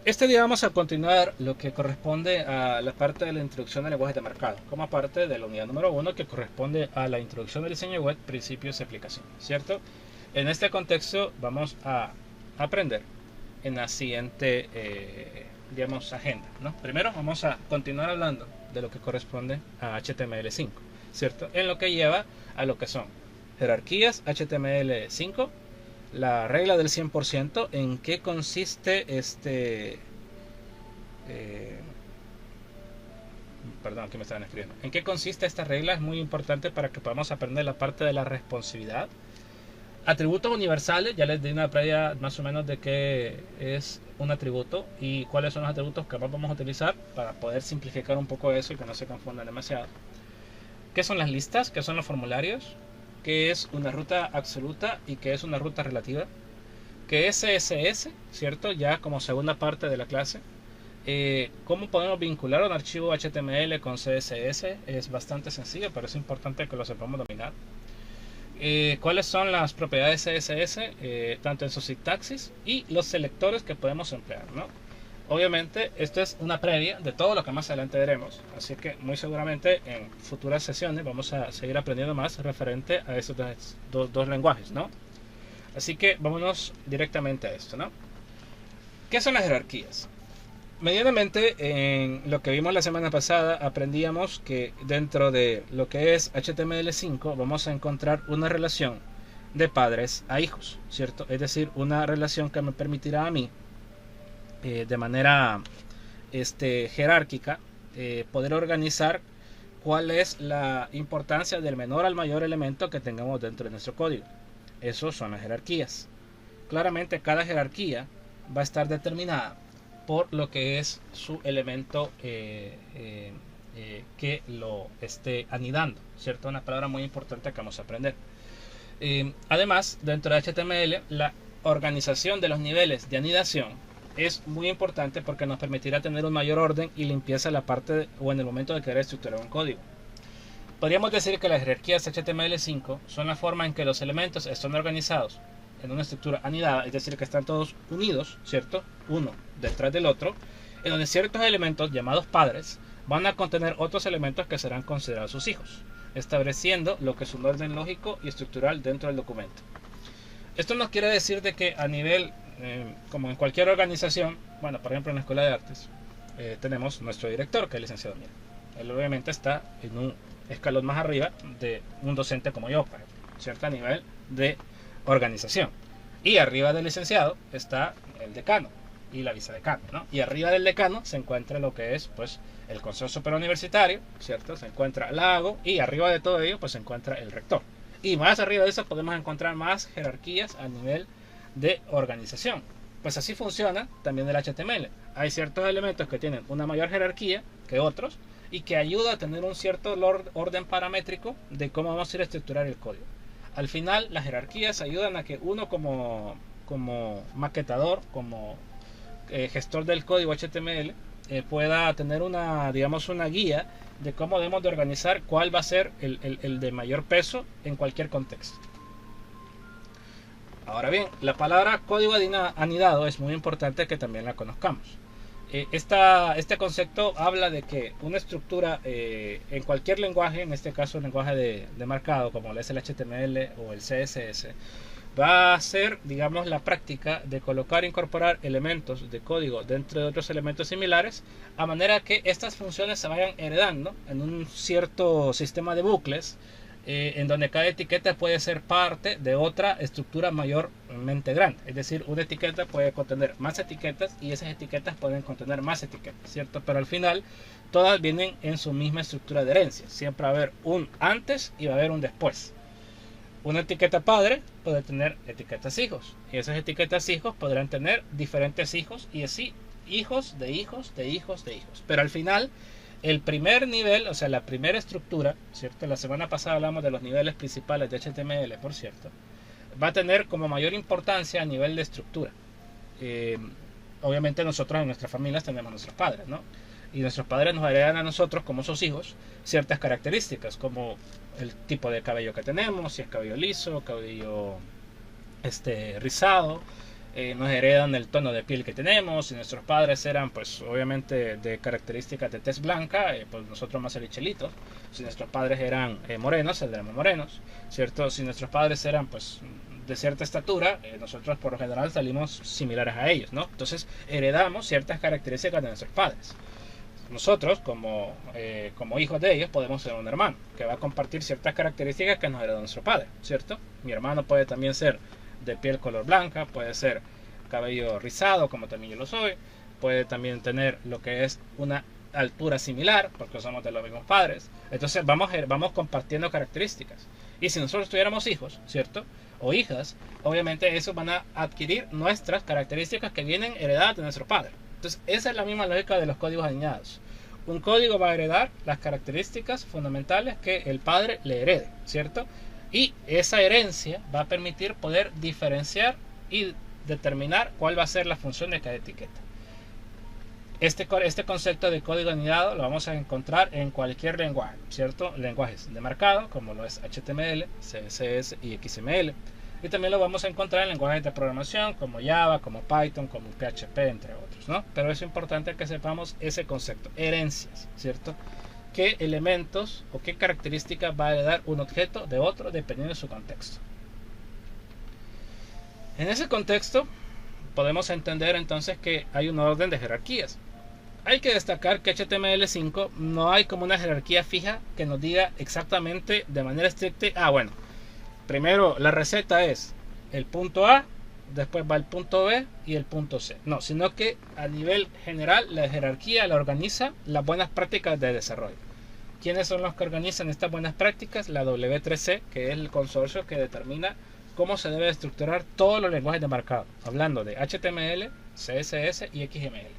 Este día vamos a continuar lo que corresponde a la parte de la introducción de lenguajes de marcado, como parte de la unidad número 1 que corresponde a la introducción del diseño web, principios y aplicaciones, ¿cierto? En este contexto vamos a aprender en la siguiente, digamos, agenda, ¿no? Primero vamos a continuar hablando de lo que corresponde a HTML5, ¿cierto? En lo que lleva a lo que son jerarquías HTML5, la regla del 100%, en qué consiste perdón, aquí me estaban escribiendo. ¿En qué consiste esta regla? Es muy importante para que podamos aprender la parte de la responsividad. Atributos universales, ya les di una previa más o menos de qué es un atributo y cuáles son los atributos que más vamos a utilizar para poder simplificar un poco eso y que no se confundan demasiado. ¿Qué son las listas? ¿Qué son los formularios? ¿Qué es una ruta absoluta y qué es una ruta relativa? ¿Qué es CSS? ¿Cierto? Ya como segunda parte de la clase. ¿Cómo podemos vincular un archivo HTML con CSS? Es bastante sencillo, pero es importante que lo sepamos dominar. ¿Cuáles son las propiedades CSS? Tanto en su sintaxis y los selectores que podemos emplear, ¿no? Obviamente, esto es una previa de todo lo que más adelante veremos, así que muy seguramente en futuras sesiones vamos a seguir aprendiendo más referente a estos dos lenguajes, ¿no? Así que vámonos directamente a esto, ¿no? ¿Qué son las jerarquías? Medianamente, en lo que vimos la semana pasada, aprendíamos que dentro de lo que es HTML5 vamos a encontrar una relación de padres a hijos, ¿cierto? Es decir, una relación que me permitirá a mí de manera jerárquica poder organizar cuál es la importancia del menor al mayor elemento que tengamos dentro de nuestro código. Esos son las jerarquías. Claramente cada jerarquía va a estar determinada por lo que es su elemento que lo esté anidando, ¿cierto? Una palabra muy importante que vamos a aprender. Además, dentro de HTML, la organización de los niveles de anidación es muy importante porque nos permitirá tener un mayor orden y limpieza en la parte o en el momento de querer estructurar un código. Podríamos decir que las jerarquías HTML5 son la forma en que los elementos están organizados en una estructura anidada, es decir, que están todos unidos, ¿cierto? Uno detrás del otro, en donde ciertos elementos llamados padres van a contener otros elementos que serán considerados sus hijos, estableciendo lo que es un orden lógico y estructural dentro del documento. Esto nos quiere decir de que a nivel, como en cualquier organización, bueno, por ejemplo en la Escuela de Artes, tenemos nuestro director, que es el licenciado Mira. Él obviamente está en un escalón más arriba de un docente como yo, por ejemplo, ¿cierto? A nivel de organización. Y arriba del licenciado está el decano y la vicedecano, ¿no? Y arriba del decano se encuentra lo que es, pues, el Consejo Superior Universitario, ¿cierto? Se encuentra la AGO y arriba de todo ello, pues, se encuentra el rector. Y más arriba de eso podemos encontrar más jerarquías a nivel de organización. Pues así funciona también el HTML. Hay ciertos elementos que tienen una mayor jerarquía que otros y que ayuda a tener un cierto orden paramétrico de cómo vamos a ir a estructurar el código. Al final, las jerarquías ayudan a que uno como maquetador, como gestor del código HTML, pueda tener una guía de cómo debemos de organizar cuál va a ser el de mayor peso en cualquier contexto. Ahora bien, la palabra código anidado es muy importante que también la conozcamos. Este concepto habla de que una estructura en cualquier lenguaje, en este caso el lenguaje de marcado como es el HTML o el CSS, va a ser, digamos, la práctica de colocar e incorporar elementos de código dentro de otros elementos similares, a manera que estas funciones se vayan heredando en un cierto sistema de bucles, en donde cada etiqueta puede ser parte de otra estructura mayormente grande. Es decir, una etiqueta puede contener más etiquetas y esas etiquetas pueden contener más etiquetas, ¿cierto? Pero al final todas vienen en su misma estructura de herencia. Siempre va a haber un antes y va a haber un después. Una etiqueta padre puede tener etiquetas hijos y esas etiquetas hijos podrán tener diferentes hijos y así hijos de hijos de hijos de hijos. Pero al final el primer nivel, o sea, la primera estructura, ¿cierto? La semana pasada hablamos de los niveles principales de HTML, por cierto, va a tener como mayor importancia a nivel de estructura. Obviamente nosotros en nuestras familias tenemos nuestros padres, ¿no? Y nuestros padres nos heredan a nosotros como sus hijos ciertas características, como el tipo de cabello que tenemos, si es cabello liso, cabello rizado, nos heredan el tono de piel que tenemos. Si nuestros padres eran, pues obviamente de características de tez blanca, pues nosotros más chelitos. Si nuestros padres eran morenos, saldremos morenos, ¿cierto? Si nuestros padres eran, pues de cierta estatura, nosotros por lo general salimos similares a ellos, ¿no? Entonces heredamos ciertas características de nuestros padres. Nosotros, como hijos de ellos, podemos ser un hermano que va a compartir ciertas características que nos heredó nuestro padre, ¿cierto? Mi hermano puede también ser de piel color blanca, puede ser cabello rizado, como también yo lo soy, puede también tener lo que es una altura similar, porque somos de los mismos padres. Entonces vamos compartiendo características. Y si nosotros tuviéramos hijos, ¿cierto? O hijas, obviamente esos van a adquirir nuestras características que vienen heredadas de nuestro padre. Entonces esa es la misma lógica de los códigos anidados. Un código va a heredar las características fundamentales que el padre le herede, ¿cierto? Y esa herencia va a permitir poder diferenciar y determinar cuál va a ser la función de cada etiqueta. Este concepto de código anidado lo vamos a encontrar en cualquier lenguaje, ¿cierto? Lenguajes de marcado, como lo es HTML, CSS y XML. Y también lo vamos a encontrar en lenguajes de programación, como Java, como Python, como PHP, entre otros, ¿no? Pero es importante que sepamos ese concepto, herencias, ¿cierto? Qué elementos o qué características va a heredar un objeto de otro dependiendo de su contexto. En ese contexto podemos entender entonces que hay un orden de jerarquías. Hay que destacar que HTML5 no hay como una jerarquía fija que nos diga exactamente de manera estricta, bueno, primero la receta es el punto A, después va el punto B y el punto C. No, sino que a nivel general la jerarquía la organiza las buenas prácticas de desarrollo. ¿Quiénes son los que organizan estas buenas prácticas? La W3C, que es el consorcio que determina cómo se debe estructurar todos los lenguajes de marcado, hablando de HTML, CSS y XML.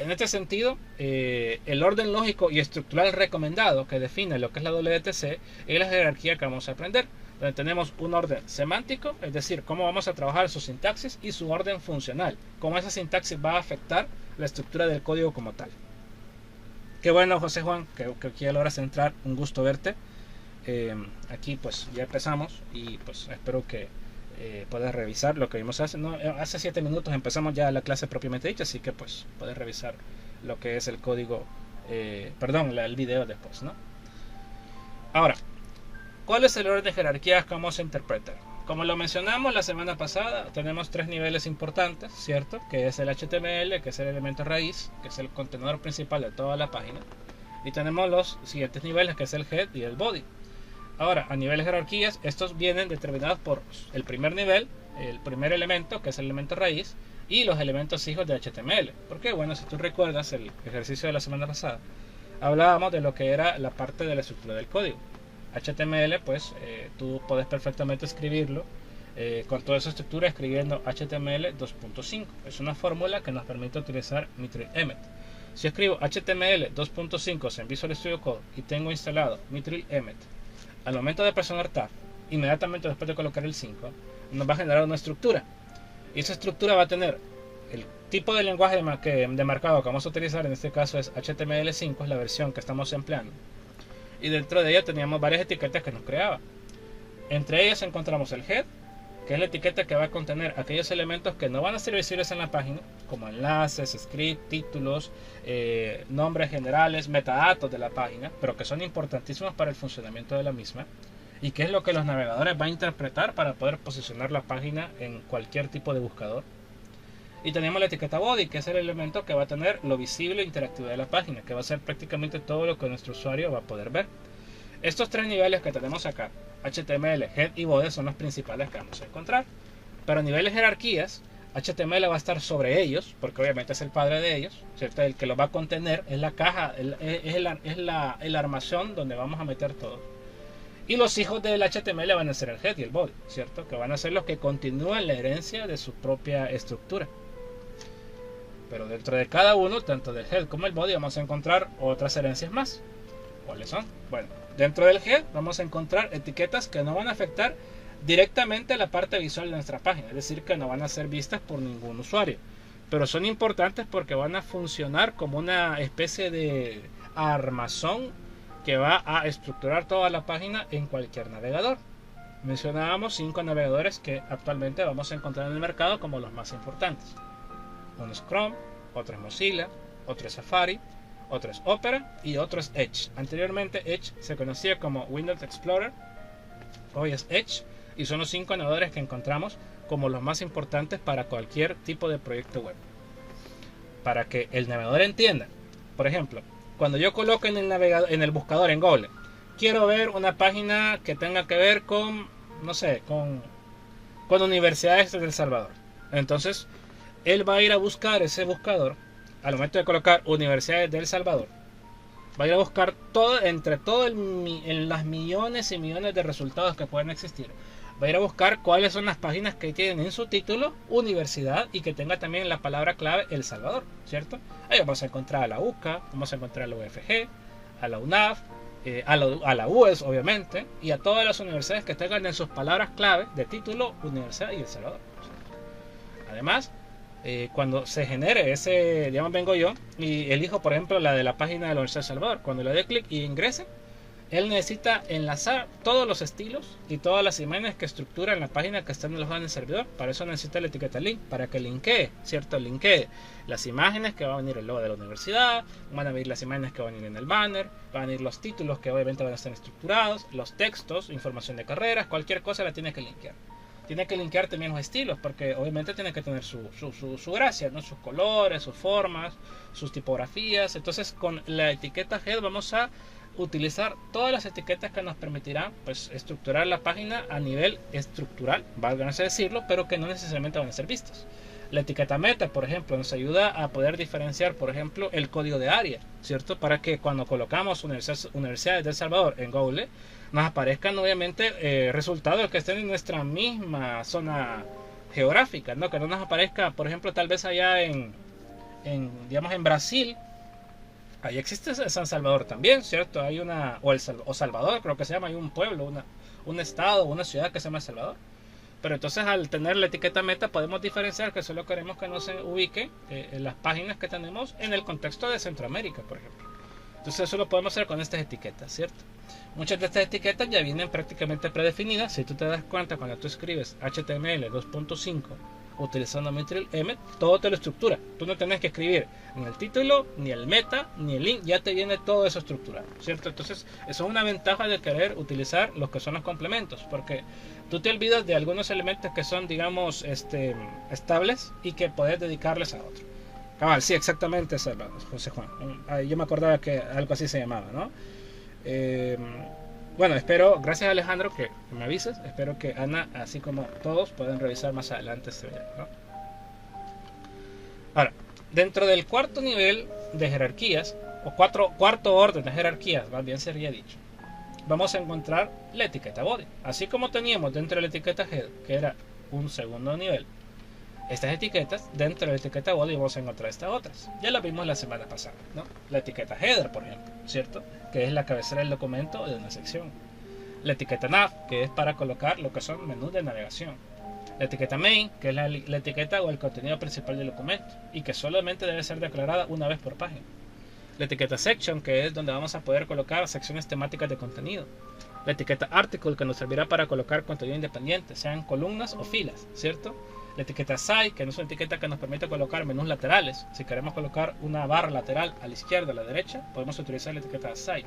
En este sentido, el orden lógico y estructural recomendado que define lo que es la W3C es la jerarquía que vamos a aprender, donde tenemos un orden semántico, es decir, cómo vamos a trabajar su sintaxis, y su orden funcional, cómo esa sintaxis va a afectar la estructura del código como tal. Qué bueno, José Juan, que ya logras entrar, un gusto verte. Aquí pues ya empezamos y pues espero que puedas revisar lo que vimos hace 7 minutos. Empezamos ya la clase propiamente dicha, así que pues puedes revisar lo que es el código, el video después, ¿no? Ahora, ¿cuál es el orden de jerarquías que vamos a interpretar? Como lo mencionamos la semana pasada, tenemos 3 niveles importantes, ¿cierto? Que es el HTML, que es el elemento raíz, que es el contenedor principal de toda la página. Y tenemos los siguientes niveles, que es el head y el body. Ahora, a nivel de jerarquías, estos vienen determinados por el primer nivel, el primer elemento, que es el elemento raíz, y los elementos hijos de HTML. Porque, bueno, si tú recuerdas el ejercicio de la semana pasada, hablábamos de lo que era la parte de la estructura del código. HTML, pues tú puedes perfectamente escribirlo con toda esa estructura escribiendo HTML 2.5. Es una fórmula que nos permite utilizar Mitril Emmet. Si escribo HTML 2.5 en Visual Studio Code y tengo instalado Mitril Emmet, al momento de presionar Tab, inmediatamente después de colocar el 5, nos va a generar una estructura. Y esa estructura va a tener el tipo de lenguaje de marcado que vamos a utilizar, en este caso es HTML5, es la versión que estamos empleando. Y dentro de ella teníamos varias etiquetas que nos creaba. Entre ellas encontramos el head, que es la etiqueta que va a contener aquellos elementos que no van a ser visibles en la página, como enlaces, script, títulos, nombres generales, metadatos de la página, pero que son importantísimos para el funcionamiento de la misma, y que es lo que los navegadores van a interpretar para poder posicionar la página en cualquier tipo de buscador. Y tenemos la etiqueta body, que es el elemento que va a tener lo visible e interactivo de la página, que va a ser prácticamente todo lo que nuestro usuario va a poder ver. Estos 3 niveles que tenemos acá, HTML, head y body, son los principales que vamos a encontrar. Pero a nivel de jerarquías, HTML va a estar sobre ellos, porque obviamente es el padre de ellos, ¿cierto? El que los va a contener, es la caja, el armazón donde vamos a meter todo. Y los hijos del HTML van a ser el head y el body, ¿cierto? Que van a ser los que continúan la herencia de su propia estructura. Pero dentro de cada uno, tanto del head como el body, vamos a encontrar otras herencias más. ¿Cuáles son? Bueno, dentro del head vamos a encontrar etiquetas que no van a afectar directamente a la parte visual de nuestra página, es decir, que no van a ser vistas por ningún usuario, pero son importantes porque van a funcionar como una especie de armazón que va a estructurar toda la página en cualquier navegador. mencionábamos 5 navegadores que actualmente vamos a encontrar en el mercado como los más importantes. Uno es Chrome, otro es Mozilla, otro es Safari, otro es Opera y otro es Edge. Anteriormente Edge se conocía como Windows Explorer, hoy es Edge, y son los 5 navegadores que encontramos como los más importantes para cualquier tipo de proyecto web. Para que el navegador entienda, por ejemplo, cuando yo coloco en el buscador en Google, quiero ver una página que tenga que ver con, no sé, con universidades de El Salvador. Entonces, él va a ir a buscar ese buscador, al momento de colocar universidades de El Salvador, va a ir a buscar en las millones y millones de resultados que pueden existir. Va a ir a buscar cuáles son las páginas que tienen en su título universidad y que tenga también la palabra clave El Salvador, ¿cierto? Ahí vamos a encontrar a la UCA, vamos a encontrar a la UFG, a la UNAV, a la UES obviamente, y a todas las universidades que tengan en sus palabras clave de título universidad y El Salvador. Además, cuando se genere ese, digamos, vengo yo y elijo por ejemplo la de la página de la Universidad de El Salvador, cuando le dé clic y ingrese, él necesita enlazar todos los estilos y todas las imágenes que estructuran la página que están alojadas en el servidor. Para eso necesita la etiqueta link, para que linkee, ¿cierto? Linkee las imágenes que va a venir el logo de la universidad, van a venir las imágenes que van a venir en el banner, van a venir los títulos que obviamente van a estar estructurados, los textos, información de carreras, cualquier cosa la tiene que linkear. Tiene que linkear también los estilos, porque obviamente tiene que tener su gracia, ¿no? Sus colores, sus formas, sus tipografías. Entonces con la etiqueta head vamos a utilizar todas las etiquetas que nos permitirán pues estructurar la página a nivel estructural, valga decirlo, pero que no necesariamente van a ser vistos. La etiqueta meta, por ejemplo, nos ayuda a poder diferenciar, por ejemplo, el código de área, ¿cierto? Para que cuando colocamos universidades de El Salvador en Google, nos aparezcan obviamente resultados que estén en nuestra misma zona geográfica, ¿no? Que no nos aparezca, por ejemplo, tal vez allá digamos, en Brasil. Ahí existe San Salvador también, ¿cierto? Hay o Salvador, creo que se llama, hay un pueblo, un estado, una ciudad que se llama Salvador. Pero entonces al tener la etiqueta meta podemos diferenciar que solo queremos que no se ubique en las páginas que tenemos en el contexto de Centroamérica, por ejemplo. Entonces eso lo podemos hacer con estas etiquetas, ¿cierto? Muchas de estas etiquetas ya vienen prácticamente predefinidas. Si tú te das cuenta, cuando tú escribes HTML 2.5 utilizando Mitril-M, todo te lo estructura. Tú no tenés que escribir ni el título, ni el meta, ni el link, ya te viene todo eso estructurado, ¿cierto? Entonces, eso es una ventaja de querer utilizar los que son los complementos, porque tú te olvidas de algunos elementos que son, digamos, estables y que puedes dedicarles a otro. Cabal, sí, exactamente, José Juan. Yo me acordaba que algo así se llamaba, ¿no? Bueno, espero, gracias a Alejandro que me avises, espero que Ana, así como todos, puedan revisar más adelante este video, ¿no? Ahora, dentro del cuarto nivel de jerarquías, o cuarto orden de jerarquías, más bien sería dicho, vamos a encontrar la etiqueta body. Así como teníamos dentro de la etiqueta head, que era un segundo nivel, estas etiquetas, dentro de la etiqueta body vamos a encontrar estas otras. Ya las vimos la semana pasada, ¿no? La etiqueta header, por ejemplo, ¿cierto? Que es la cabecera del documento de una sección. La etiqueta nav, que es para colocar lo que son menús de navegación. La etiqueta main, que es la etiqueta o el contenido principal del documento y que solamente debe ser declarada una vez por página. La etiqueta section, que es donde vamos a poder colocar secciones temáticas de contenido. La etiqueta article, que nos servirá para colocar contenido independiente, sean columnas o filas, ¿cierto? La etiqueta side, que no es una etiqueta que nos permite colocar menús laterales. Si queremos colocar una barra lateral a la izquierda o a la derecha, podemos utilizar la etiqueta side.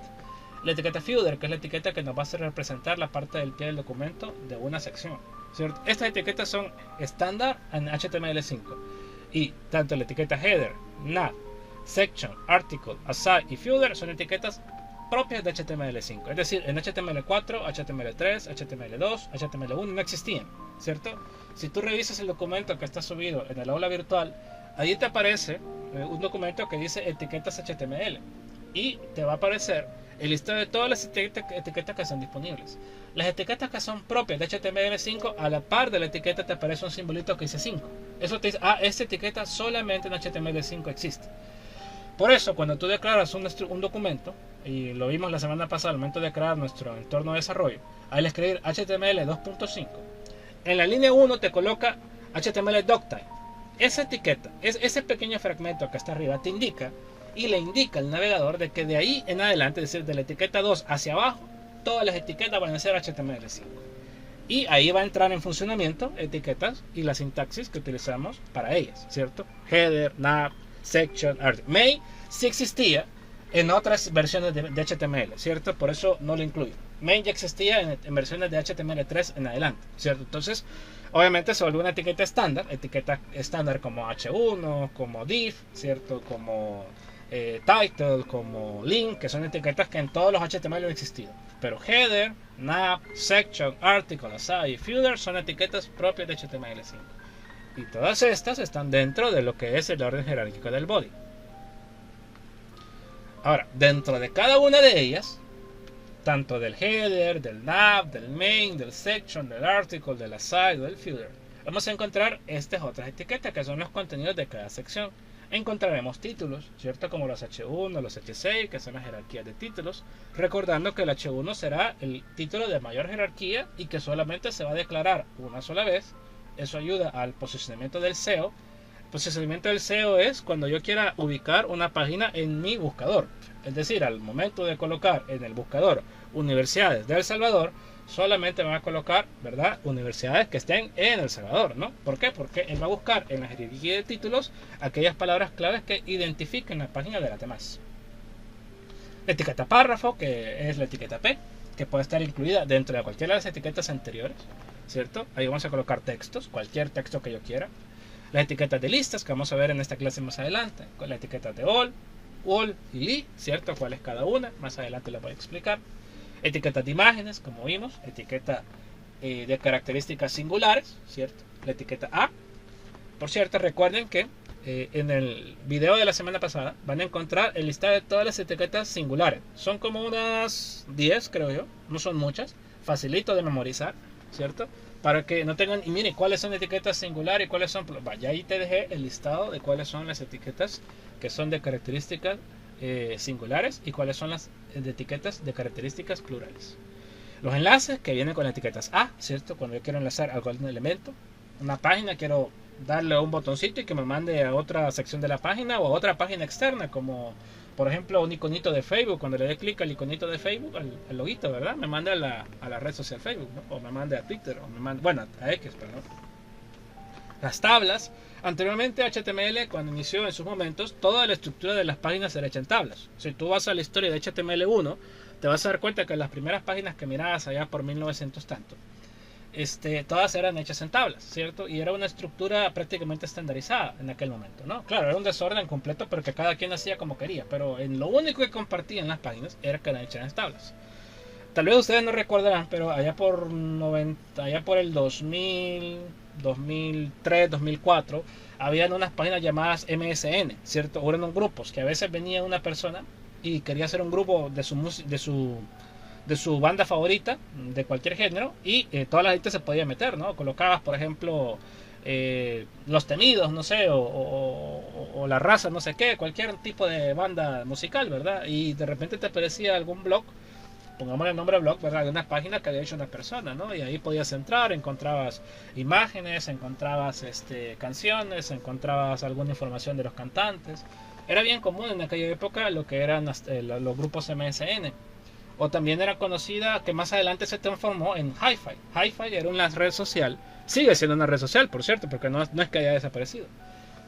La etiqueta footer, que es la etiqueta que nos va a hacer representar la parte del pie del documento de una sección, ¿cierto? Estas etiquetas son estándar en HTML5 y tanto la etiqueta header, nav, section, article, aside y footer son etiquetas propias de HTML5. Es decir, en HTML4, HTML3, HTML2, HTML1 no existían, ¿cierto? Si tú revisas el documento que está subido en el aula virtual, ahí te aparece un documento que dice etiquetas HTML y te va a aparecer el listado de todas las etiquetas que están disponibles. Las etiquetas que son propias de HTML5, a la par de la etiqueta te aparece un simbolito que dice 5. Eso te dice, esta etiqueta solamente en HTML5 existe. Por eso, cuando tú declaras un documento, y lo vimos la semana pasada al momento de crear nuestro entorno de desarrollo, al escribir HTML 2.5, en la línea 1 te coloca HTML doctype. Esa etiqueta, ese pequeño fragmento que está arriba, te indica y le indica al navegador de que de ahí en adelante, es decir, de la etiqueta 2 hacia abajo, todas las etiquetas van a ser HTML5. Y ahí va a entrar en funcionamiento etiquetas y la sintaxis que utilizamos para ellas, ¿cierto? Header, nav, section, article. Main sí existía en otras versiones de HTML, ¿cierto? Por eso no lo incluyo. Main ya existía en versiones de HTML3 en adelante, ¿cierto? Entonces, obviamente se volvió una etiqueta estándar como H1, como div, ¿cierto? Como title, como link, que son etiquetas que en todos los HTML han existido. Pero header, nav, section, article, aside y footer son etiquetas propias de HTML5. Y todas estas están dentro de lo que es el orden jerárquico del body. Ahora, dentro de cada una de ellas, tanto del header, del nav, del main, del section, del article, del aside, del footer, vamos a encontrar estas otras etiquetas que son los contenidos de cada sección. Encontraremos títulos, ¿cierto? Como los H1, los H6, que son las jerarquías de títulos, recordando que el H1 será el título de mayor jerarquía y que solamente se va a declarar una sola vez. Eso ayuda al posicionamiento del SEO. El posicionamiento del SEO es cuando yo quiera ubicar una página en mi buscador. Es decir, al momento de colocar en el buscador Universidades de El Salvador, solamente me va a colocar, ¿verdad?, universidades que estén en El Salvador, ¿no? ¿Por qué? Porque él va a buscar en la jerarquía de títulos aquellas palabras claves que identifiquen la página de las demás. La etiqueta párrafo, que es la etiqueta P, que puede estar incluida dentro de cualquiera de las etiquetas anteriores, ¿cierto? Ahí vamos a colocar textos, cualquier texto que yo quiera. Las etiquetas de listas, que vamos a ver en esta clase más adelante, con la etiqueta de all y li, ¿cierto? ¿Cuál es cada una? Más adelante la voy a explicar. Etiquetas de imágenes, como vimos, etiqueta de características singulares, ¿cierto? La etiqueta A. Por cierto, recuerden que en el video de la semana pasada van a encontrar el listado de todas las etiquetas singulares. Son como unas 10, creo yo, no son muchas, facilito de memorizar, ¿cierto? Para que no tengan, y miren cuáles son etiquetas singulares y cuáles son, vaya, ahí te dejé el listado de cuáles son las etiquetas que son de características singulares y cuáles son las de etiquetas de características plurales. Los enlaces que vienen con las etiquetas A, ¿cierto? Cuando yo quiero enlazar algún elemento, una página, quiero darle un botoncito y que me mande a otra sección de la página o a otra página externa, como por ejemplo un iconito de Facebook. Cuando le dé clic al iconito de Facebook, al loguito, ¿verdad? Me manda a la red social Facebook, ¿no? O me mande a Twitter, o me mande, bueno, a X, perdón. Las tablas. Anteriormente HTML, cuando inició en sus momentos, toda la estructura de las páginas era hecha en tablas. Si tú vas a la historia de HTML1, te vas a dar cuenta que las primeras páginas que mirabas allá por 1900 tanto, todas eran hechas en tablas, ¿cierto? Y era una estructura prácticamente estandarizada en aquel momento, ¿no? Claro, era un desorden completo, pero que cada quien hacía como quería. Pero en lo único que compartían las páginas era que eran hechas en tablas. Tal vez ustedes no recordarán, pero allá por el 2000, 2003, 2004, habían unas páginas llamadas MSN, ¿cierto? O eran grupos que a veces venía una persona y quería hacer un grupo de su banda favorita, de cualquier género, y toda la gente se podía meter, ¿no? Colocabas, por ejemplo, Los Temidos, no sé, o La Raza, no sé qué, cualquier tipo de banda musical, ¿verdad? Y de repente te aparecía algún blog, pongamos el nombre blog, ¿verdad? De una página que había hecho una persona, ¿no? Y ahí podías entrar, encontrabas imágenes, encontrabas canciones, encontrabas alguna información de los cantantes. Era bien común en aquella época lo que eran los grupos MSN. O también era conocida, que más adelante se transformó en Hi-Fi. Hi-Fi era una red social, sigue siendo una red social, por cierto, porque no es que haya desaparecido.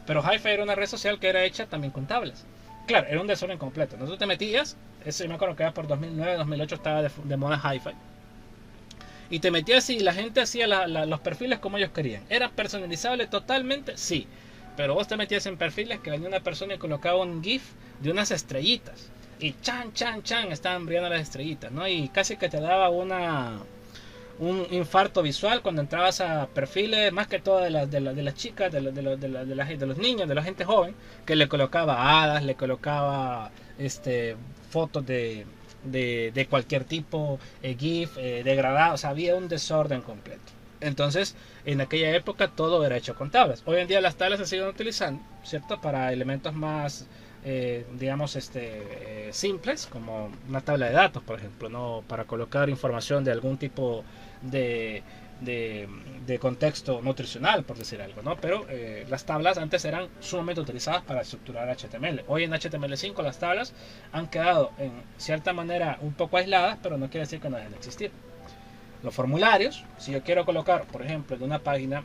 Pero Hi-Fi era una red social que era hecha también con tablas. Claro, era un desorden completo. Entonces te metías, eso me acuerdo que era por 2009, 2008 estaba de moda Hi-Fi. Y te metías y la gente hacía los perfiles como ellos querían. ¿Era personalizable totalmente? Sí. Pero vos te metías en perfiles que venía una persona y colocaba un GIF de unas estrellitas. Y chan, estaban brillando las estrellitas, ¿no? Y casi que te daba un infarto visual cuando entrabas a perfiles, más que todo de las chicas, de los niños, de la gente joven, que le colocaba hadas, le colocaba fotos de cualquier tipo, GIF, degradado, o sea, había un desorden completo. Entonces, en aquella época todo era hecho con tablas. Hoy en día las tablas se siguen utilizando, ¿cierto? Para elementos más, digamos, simples, como una tabla de datos, por ejemplo, ¿no? Para colocar información de algún tipo de contexto nutricional, por decir algo, ¿no? Pero las tablas antes eran sumamente utilizadas para estructurar HTML. Hoy en HTML5 las tablas han quedado en cierta manera un poco aisladas, pero no quiere decir que no dejen de existir. Los formularios, si yo quiero colocar, por ejemplo, en una página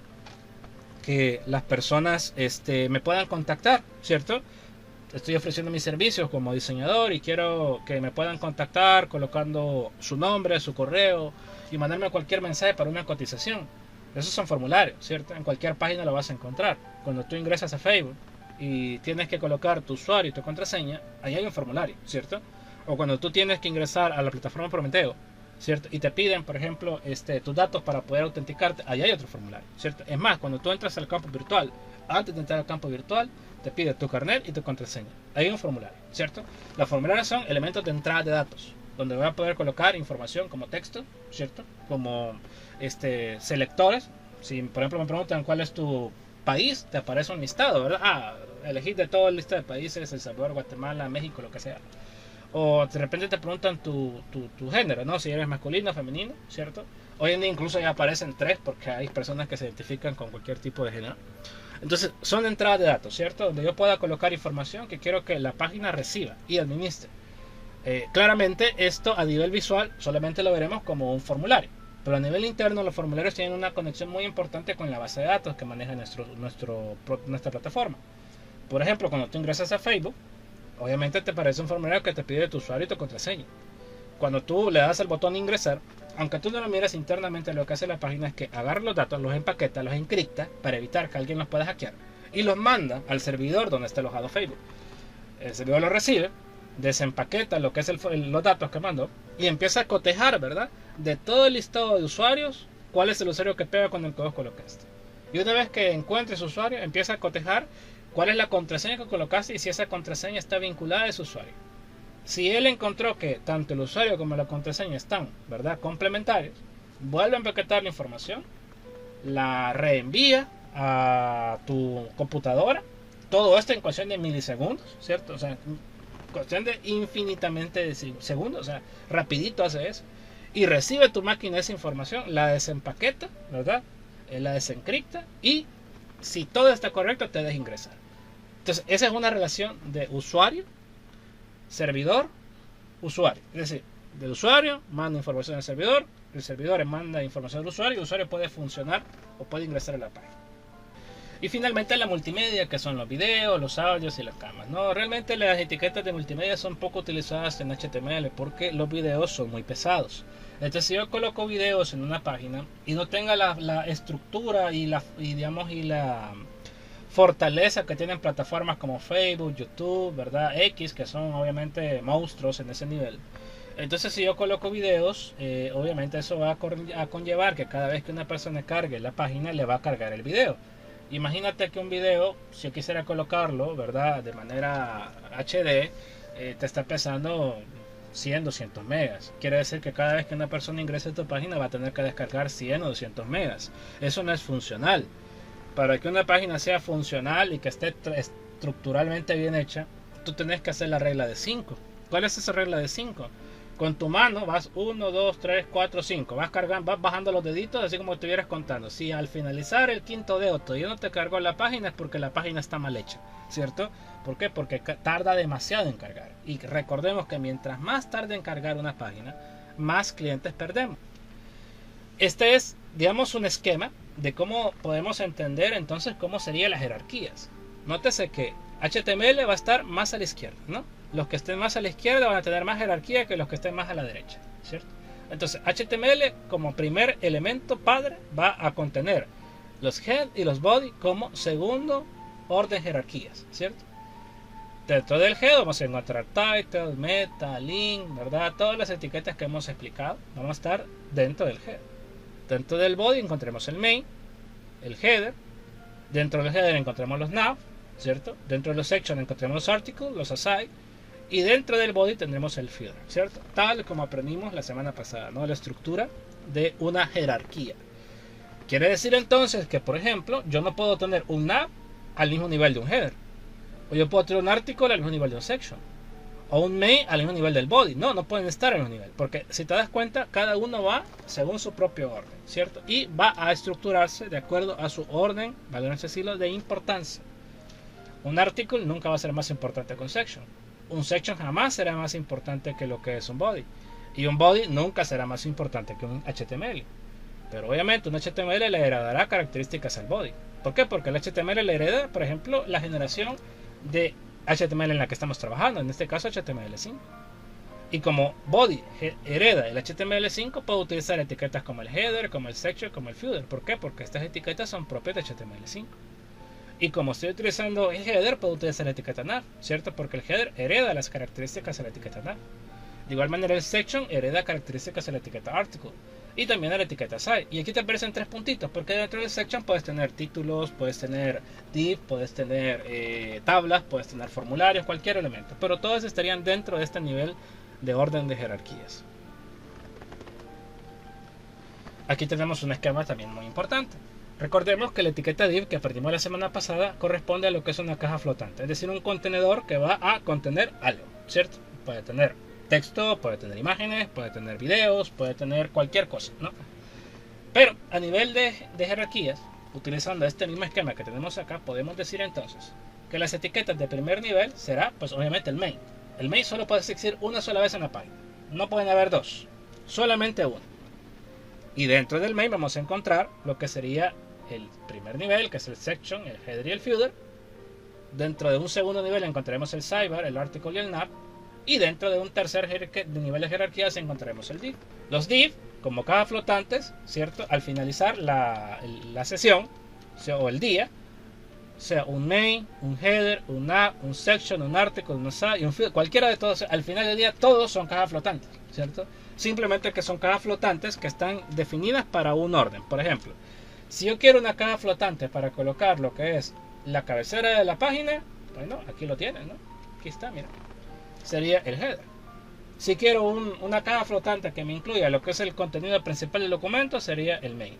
que las personas me puedan contactar, ¿cierto? Estoy ofreciendo mis servicios como diseñador y quiero que me puedan contactar colocando su nombre, su correo y mandarme cualquier mensaje para una cotización. Esos son formularios, ¿cierto? En cualquier página lo vas a encontrar. Cuando tú ingresas a Facebook y tienes que colocar tu usuario y tu contraseña, ahí hay un formulario, ¿cierto? O cuando tú tienes que ingresar a la plataforma Prometeo, ¿cierto? Y te piden, por ejemplo, tus datos para poder autenticarte, ahí hay otro formulario, ¿cierto? Es más, cuando tú entras al campo virtual, antes de entrar al campo virtual, te pide tu carnet y tu contraseña. Ahí hay un formulario, ¿cierto? Los formularios son elementos de entrada de datos, donde voy a poder colocar información como texto, ¿cierto? Como selectores. Si, por ejemplo, me preguntan cuál es tu país, te aparece un listado, ¿verdad? Elegir de toda la lista de países, El Salvador, Guatemala, México, lo que sea. O de repente te preguntan tu género, ¿no? Si eres masculino o femenino, ¿cierto? Hoy en día incluso ya aparecen 3 porque hay personas que se identifican con cualquier tipo de género. Entonces son entradas de datos, ¿cierto? Donde yo pueda colocar información que quiero que la página reciba y administre. Claramente esto a nivel visual solamente lo veremos como un formulario. Pero a nivel interno los formularios tienen una conexión muy importante con la base de datos que maneja nuestra plataforma. Por ejemplo, cuando tú ingresas a Facebook, obviamente te aparece un formulario que te pide tu usuario y tu contraseña. Cuando tú le das al botón ingresar, aunque tú no lo mires internamente, lo que hace la página es que agarra los datos, los empaqueta, los encripta para evitar que alguien los pueda hackear y los manda al servidor donde está alojado Facebook. El servidor lo recibe, desempaqueta lo que es los datos que mandó y empieza a cotejar, ¿verdad? De todo el listado de usuarios, cuál es el usuario que pega con el que vos colocaste. Y una vez que encuentre su usuario, empieza a cotejar cuál es la contraseña que colocaste y si esa contraseña está vinculada a ese usuario. Si él encontró que tanto el usuario como la contraseña están, ¿verdad?, complementarios, vuelve a empaquetar la información, la reenvía a tu computadora, todo esto en cuestión de milisegundos, ¿cierto? O sea, cuestión de infinitamente de segundos, o sea, rapidito hace eso. Y recibe tu máquina esa información, la desempaqueta, ¿verdad? La desencripta y si todo está correcto te deja ingresar. Entonces, esa es una relación de usuario, servidor, usuario. Es decir, del usuario manda información al servidor, el servidor manda información al usuario y el usuario puede funcionar o puede ingresar a la página. Y finalmente la multimedia, que son los videos, los audios y las cámaras, ¿no? Realmente las etiquetas de multimedia son poco utilizadas en HTML porque los videos son muy pesados. Entonces, si yo coloco videos en una página y no tenga la estructura y la fortaleza que tienen plataformas como Facebook, YouTube, ¿verdad? X, que son obviamente monstruos en ese nivel. Entonces, si yo coloco videos, obviamente eso va a conllevar que cada vez que una persona cargue la página, le va a cargar el video. Imagínate que un video, si yo quisiera colocarlo, ¿verdad?, de manera HD, te está pesando 100, 200 megas. Quiere decir que cada vez que una persona ingrese a tu página va a tener que descargar 100 o 200 megas. Eso no es funcional. Para que una página sea funcional y que esté estructuralmente bien hecha, tú tenés que hacer la regla de 5. ¿Cuál es esa regla de 5? Con tu mano vas 1, 2, 3, 4, 5. Vas cargando, vas bajando los deditos así como estuvieras contando. Si al finalizar el quinto dedo todavía no te cargó la página, es porque la página está mal hecha, ¿cierto? ¿Por qué? Porque tarda demasiado en cargar. Y recordemos que mientras más tarde en cargar una página, más clientes perdemos. Este es, digamos, un esquema de cómo podemos entender entonces cómo serían las jerarquías. Nótese que HTML va a estar más a la izquierda, ¿no? Los que estén más a la izquierda van a tener más jerarquía que los que estén más a la derecha, ¿cierto? Entonces, HTML como primer elemento padre va a contener los head y los body como segundo orden jerarquías, ¿cierto? Dentro del head vamos a encontrar title, meta, link, ¿verdad? Todas las etiquetas que hemos explicado van a estar dentro del head. Dentro del body encontremos el main, el header. Dentro del header encontramos los nav, ¿cierto? Dentro de los sections encontramos los articles, los aside. Y dentro del body tendremos el footer, ¿cierto? Tal como aprendimos la semana pasada, ¿no? La estructura de una jerarquía. Quiere decir entonces que, por ejemplo, yo no puedo tener un nav al mismo nivel de un header. O yo puedo tener un article al mismo nivel de un section. O un main al mismo nivel del body. No, no pueden estar al mismo nivel. Porque si te das cuenta, cada uno va según su propio orden, ¿cierto? Y va a estructurarse de acuerdo a su orden, valor decirlo, de importancia. Un article nunca va a ser más importante que un section. Un section jamás será más importante que lo que es un body. Y un body nunca será más importante que un HTML. Pero obviamente un HTML le heredará características al body. ¿Por qué? Porque el HTML le hereda, por ejemplo, la generación de HTML en la que estamos trabajando, en este caso HTML5. Y como body hereda el HTML5, puedo utilizar etiquetas como el header, como el section, como el footer. ¿Por qué? Porque estas etiquetas son propias de HTML5. Y como estoy utilizando el header, puedo utilizar la etiqueta nav, ¿cierto? Porque el header hereda las características de la etiqueta nav. De igual manera el section hereda características de la etiqueta article. Y también de la etiqueta site. Y aquí te aparecen 3 puntitos, porque dentro del section puedes tener títulos, puedes tener div, puedes tener tablas, puedes tener formularios, cualquier elemento. Pero todos estarían dentro de este nivel de orden de jerarquías. Aquí tenemos un esquema también muy importante. Recordemos que la etiqueta div que aprendimos la semana pasada corresponde a lo que es una caja flotante, es decir, un contenedor que va a contener algo, ¿cierto? Puede tener texto, puede tener imágenes, puede tener videos, puede tener cualquier cosa, ¿no? Pero a nivel de jerarquías, utilizando este mismo esquema que tenemos acá, podemos decir entonces que las etiquetas de primer nivel será, pues obviamente el main. El main solo puede existir una sola vez en la página, no pueden haber dos, solamente uno. Y dentro del main vamos a encontrar lo que sería el primer nivel, que es el section, el header y el footer. Dentro de un segundo nivel encontraremos el sidebar, el article y el nav. Y dentro de un tercer nivel de jerarquía encontraremos el div. Los div, como cajas flotantes, ¿cierto? Al finalizar la sesión, o el día, sea un main, un header, un nav, un section, un article, un side y un footer, cualquiera de todos, al final del día todos son cajas flotantes, ¿cierto? Simplemente que son cajas flotantes que están definidas para un orden. Por ejemplo, si yo quiero una caja flotante para colocar lo que es la cabecera de la página, bueno, aquí lo tienen, ¿no? Aquí está, mira. Sería el header. Si quiero una caja flotante que me incluya lo que es el contenido principal del documento, sería el main.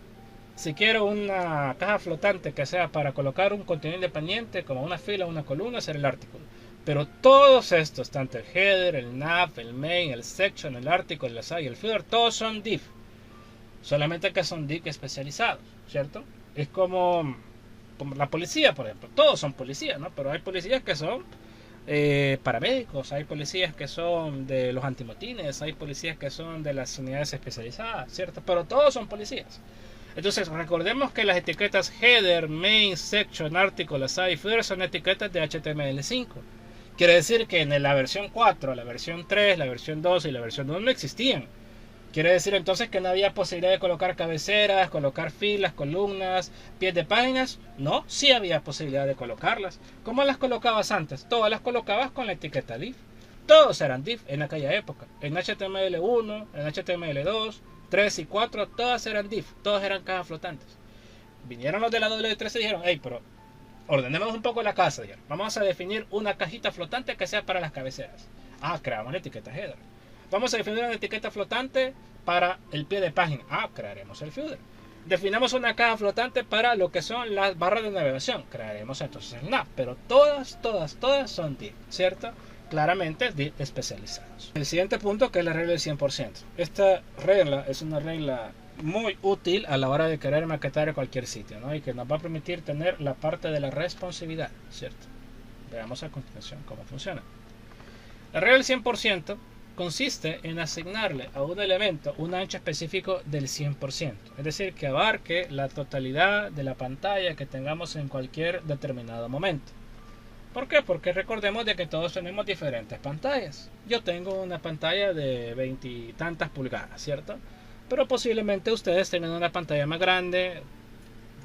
Si quiero una caja flotante que sea para colocar un contenido independiente, como una fila o una columna, será el article. Pero todos estos, tanto el header, el nav, el main, el section, el article, el aside y el footer, todos son div. Solamente que son div especializados, ¿cierto? Es como la policía, por ejemplo. Todos son policías, ¿no? Pero hay policías que son paramédicos, hay policías que son de los antimotines, hay policías que son de las unidades especializadas, ¿cierto? Pero todos son policías. Entonces recordemos que las etiquetas header, main, section, article, aside y footer son etiquetas de HTML5. Quiere decir que en la versión 4, la versión 3, la versión 2 y la versión 1 no existían. Quiere decir entonces que no había posibilidad de colocar cabeceras, colocar filas, columnas, pies de páginas. No, sí había posibilidad de colocarlas. ¿Cómo las colocabas antes? Todas las colocabas con la etiqueta div. Todos eran div en aquella época. En HTML1, en HTML2, 3 y 4, todas eran div. Todas eran cajas flotantes. Vinieron los de la W3 y dijeron, hey, pero ordenemos un poco la casa. Ya. Vamos a definir una cajita flotante que sea para las cabeceras. Creamos la etiqueta header. Vamos a definir una etiqueta flotante para el pie de página. Crearemos el footer. Definamos una caja flotante para lo que son las barras de navegación. Crearemos entonces el nav. Pero todas son div, ¿cierto? Claramente div especializados. El siguiente punto, que es la regla del 100%. Esta regla es una regla muy útil a la hora de querer maquetar cualquier sitio, ¿no? Y que nos va a permitir tener la parte de la responsividad, ¿cierto? Veamos a continuación cómo funciona. La regla del 100% consiste en asignarle a un elemento un ancho específico del 100%, es decir, que abarque la totalidad de la pantalla que tengamos en cualquier determinado momento. ¿Por qué? Porque recordemos de que todos tenemos diferentes pantallas. Yo tengo una pantalla de 20 y tantas pulgadas, ¿cierto? Pero posiblemente ustedes tengan una pantalla más grande,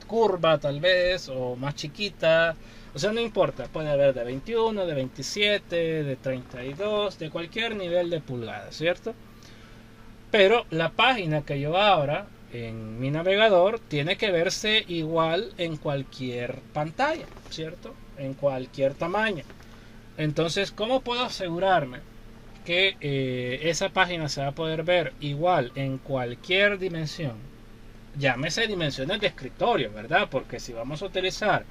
curva tal vez, o más chiquita. O sea, no importa, puede haber de 21, de 27, de 32, de cualquier nivel de pulgadas, ¿cierto? Pero la página que yo abra en mi navegador tiene que verse igual en cualquier pantalla, ¿cierto? En cualquier tamaño. Entonces, ¿cómo puedo asegurarme que esa página se va a poder ver igual en cualquier dimensión? Llámese dimensiones de escritorio, ¿verdad? Porque si vamos a utilizar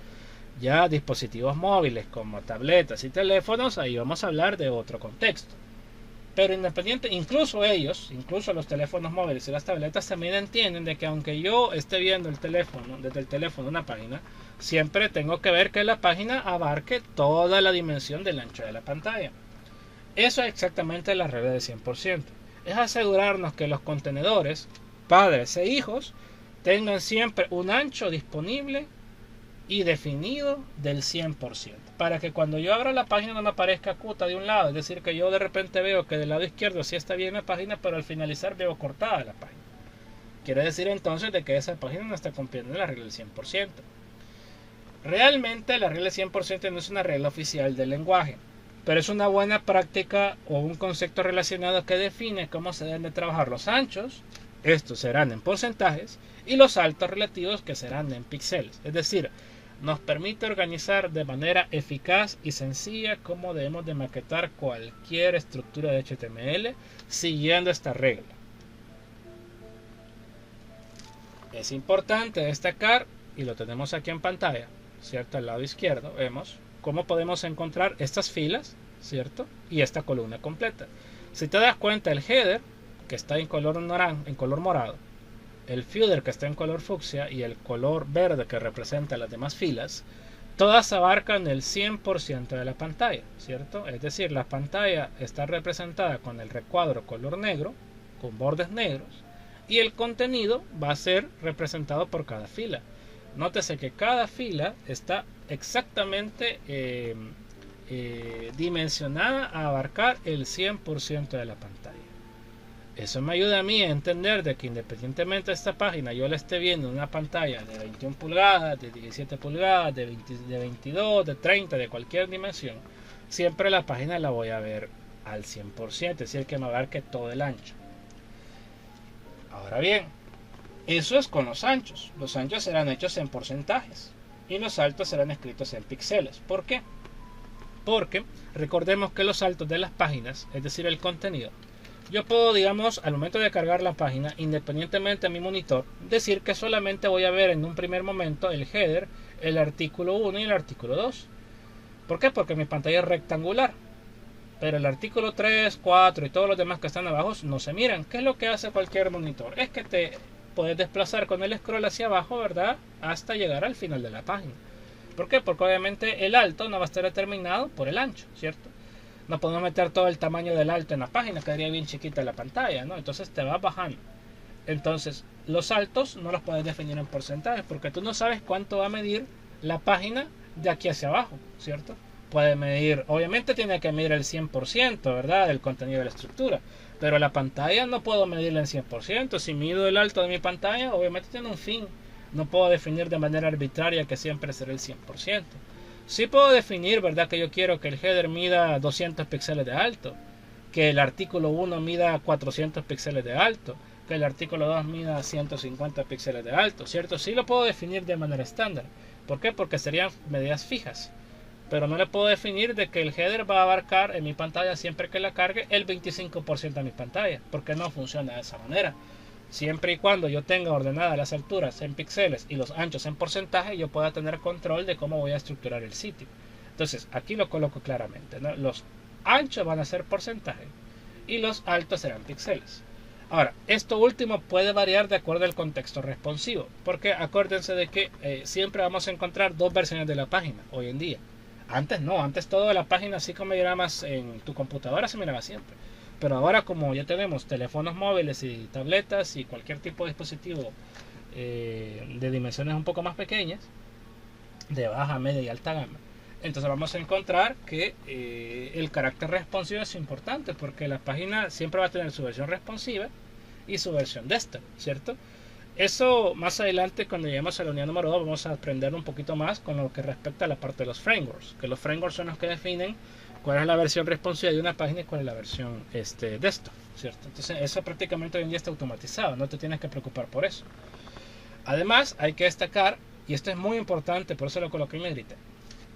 ya dispositivos móviles como tabletas y teléfonos, ahí vamos a hablar de otro contexto. Pero independiente, incluso los teléfonos móviles y las tabletas también entienden de que aunque yo esté viendo el teléfono, desde el teléfono una página, siempre tengo que ver que la página abarque toda la dimensión del ancho de la pantalla. Eso es exactamente la regla del 100%. es asegurarnos que los contenedores, padres e hijos, tengan siempre un ancho disponible y definido del 100%, para que cuando yo abra la página no me aparezca cuta de un lado, es decir, que yo de repente veo que del lado izquierdo sí está bien la página, pero al finalizar veo cortada la página. Quiere decir entonces de que esa página no está cumpliendo la regla del 100%. Realmente la regla del 100% no es una regla oficial del lenguaje, pero es una buena práctica o un concepto relacionado que define cómo se deben de trabajar los anchos, estos serán en porcentajes, y los altos relativos, que serán en píxeles. Es decir, nos permite organizar de manera eficaz y sencilla cómo debemos de maquetar cualquier estructura de HTML siguiendo esta regla. Es importante destacar, y lo tenemos aquí en pantalla, ¿cierto? Al lado izquierdo vemos cómo podemos encontrar estas filas, ¿cierto? Y esta columna completa. Si te das cuenta, el header, que está en color morado, el footer, que está en color fucsia, y el color verde, que representa las demás filas, todas abarcan el 100% de la pantalla, ¿cierto? Es decir, la pantalla está representada con el recuadro color negro, con bordes negros, y el contenido va a ser representado por cada fila. Nótese que cada fila está exactamente dimensionada a abarcar el 100% de la pantalla. Eso me ayuda a mí a entender de que independientemente de esta página yo la esté viendo en una pantalla de 21 pulgadas, de 17 pulgadas, de 22, de 30, de cualquier dimensión, siempre la página la voy a ver al 100%, es decir, que me abarque todo el ancho. Ahora bien, eso es con los anchos. Los anchos serán hechos en porcentajes y los altos serán escritos en píxeles. ¿Por qué? Porque recordemos que los altos de las páginas, es decir, el contenido, yo puedo, digamos, al momento de cargar la página, independientemente de mi monitor, decir que solamente voy a ver en un primer momento el header, el artículo 1 y el artículo 2. ¿Por qué? Porque mi pantalla es rectangular. Pero el artículo 3, 4 y todos los demás que están abajo no se miran. ¿Qué es lo que hace cualquier monitor? Es que te puedes desplazar con el scroll hacia abajo, ¿verdad? Hasta llegar al final de la página. ¿Por qué? Porque obviamente el alto no va a estar determinado por el ancho, ¿cierto? No podemos meter todo el tamaño del alto en la página, quedaría bien chiquita la pantalla, ¿no? Entonces te va bajando. Entonces, los altos no los puedes definir en porcentajes porque tú no sabes cuánto va a medir la página de aquí hacia abajo, ¿cierto? Puede medir, obviamente tiene que medir el 100%, ¿verdad? Del contenido de la estructura. Pero la pantalla no puedo medirla en 100%. Si mido el alto de mi pantalla, obviamente tiene un fin. No puedo definir de manera arbitraria que siempre será el 100%. Sí puedo definir, ¿verdad? Que yo quiero que el header mida 200 píxeles de alto, que el artículo 1 mida 400 píxeles de alto, que el artículo 2 mida 150 píxeles de alto, ¿cierto? Sí lo puedo definir de manera estándar. ¿Por qué? Porque serían medidas fijas. Pero no le puedo definir de que el header va a abarcar en mi pantalla siempre que la cargue el 25% de mi pantalla, porque no funciona de esa manera. Siempre y cuando yo tenga ordenadas las alturas en píxeles y los anchos en porcentaje, yo pueda tener control de cómo voy a estructurar el sitio. Entonces, aquí lo coloco claramente, ¿no? Los anchos van a ser porcentaje y los altos serán píxeles. Ahora, esto último puede variar de acuerdo al contexto responsivo, porque acuérdense de que siempre vamos a encontrar dos versiones de la página hoy en día. Antes no, antes toda la página así como mirabas en tu computadora se miraba siempre. Pero ahora como ya tenemos teléfonos móviles y tabletas y cualquier tipo de dispositivo de dimensiones un poco más pequeñas, de baja, media y alta gama, entonces vamos a encontrar que el carácter responsivo es importante porque la página siempre va a tener su versión responsiva y su versión desktop, ¿cierto? Eso más adelante cuando lleguemos a la unidad número 2 vamos a aprender un poquito más con lo que respecta a la parte de los frameworks, que los frameworks son los que definen cuál es la versión responsiva de una página y cuál es la versión desktop, ¿cierto? Entonces eso prácticamente hoy en día está automatizado, no te tienes que preocupar por eso. Además hay que destacar, y esto es muy importante, por eso lo coloqué en negrita,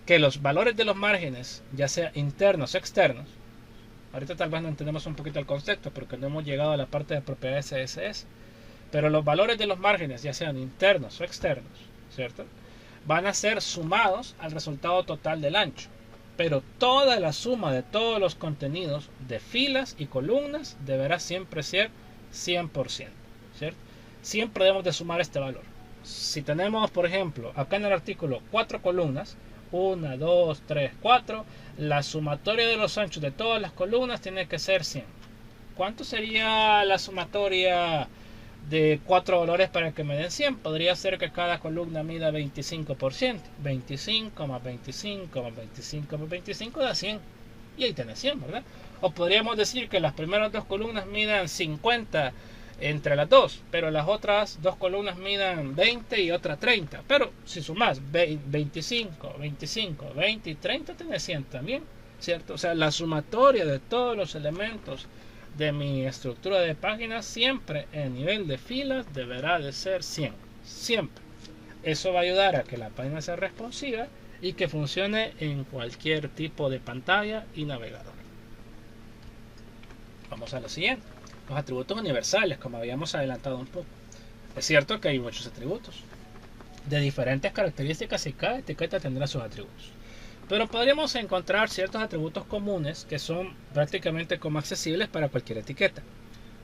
que los valores de los márgenes, ya sea internos o externos, ahorita tal vez no entendemos un poquito el concepto porque no hemos llegado a la parte de propiedades CSS, pero los valores de los márgenes, ya sean internos o externos, ¿cierto?, van a ser sumados al resultado total del ancho. Pero toda la suma de todos los contenidos de filas y columnas deberá siempre ser 100%, ¿cierto? Siempre debemos de sumar este valor. Si tenemos, por ejemplo, acá en el artículo 4 columnas, 1, 2, 3, 4, la sumatoria de los anchos de todas las columnas tiene que ser 100. ¿cuánto sería la sumatoria de 4 valores para que me den 100? Podría ser que cada columna mida 25%. 25 más 25 más 25 más 25 da 100. Y ahí tenés 100, ¿verdad? O podríamos decir que las primeras dos columnas midan 50 entre las dos, pero las otras dos columnas midan 20 y otra 30. Pero si sumas 25, 25, 20 y 30, tenés 100 también, ¿cierto? O sea, la sumatoria de todos los elementos de mi estructura de páginas siempre en nivel de filas deberá de ser 100. Siempre. Eso va a ayudar a que la página sea responsiva y que funcione en cualquier tipo de pantalla y navegador. Vamos a lo siguiente. Los atributos universales, como habíamos adelantado un poco. Es cierto que hay muchos atributos de diferentes características y cada etiqueta tendrá sus atributos. Pero podríamos encontrar ciertos atributos comunes que son prácticamente como accesibles para cualquier etiqueta.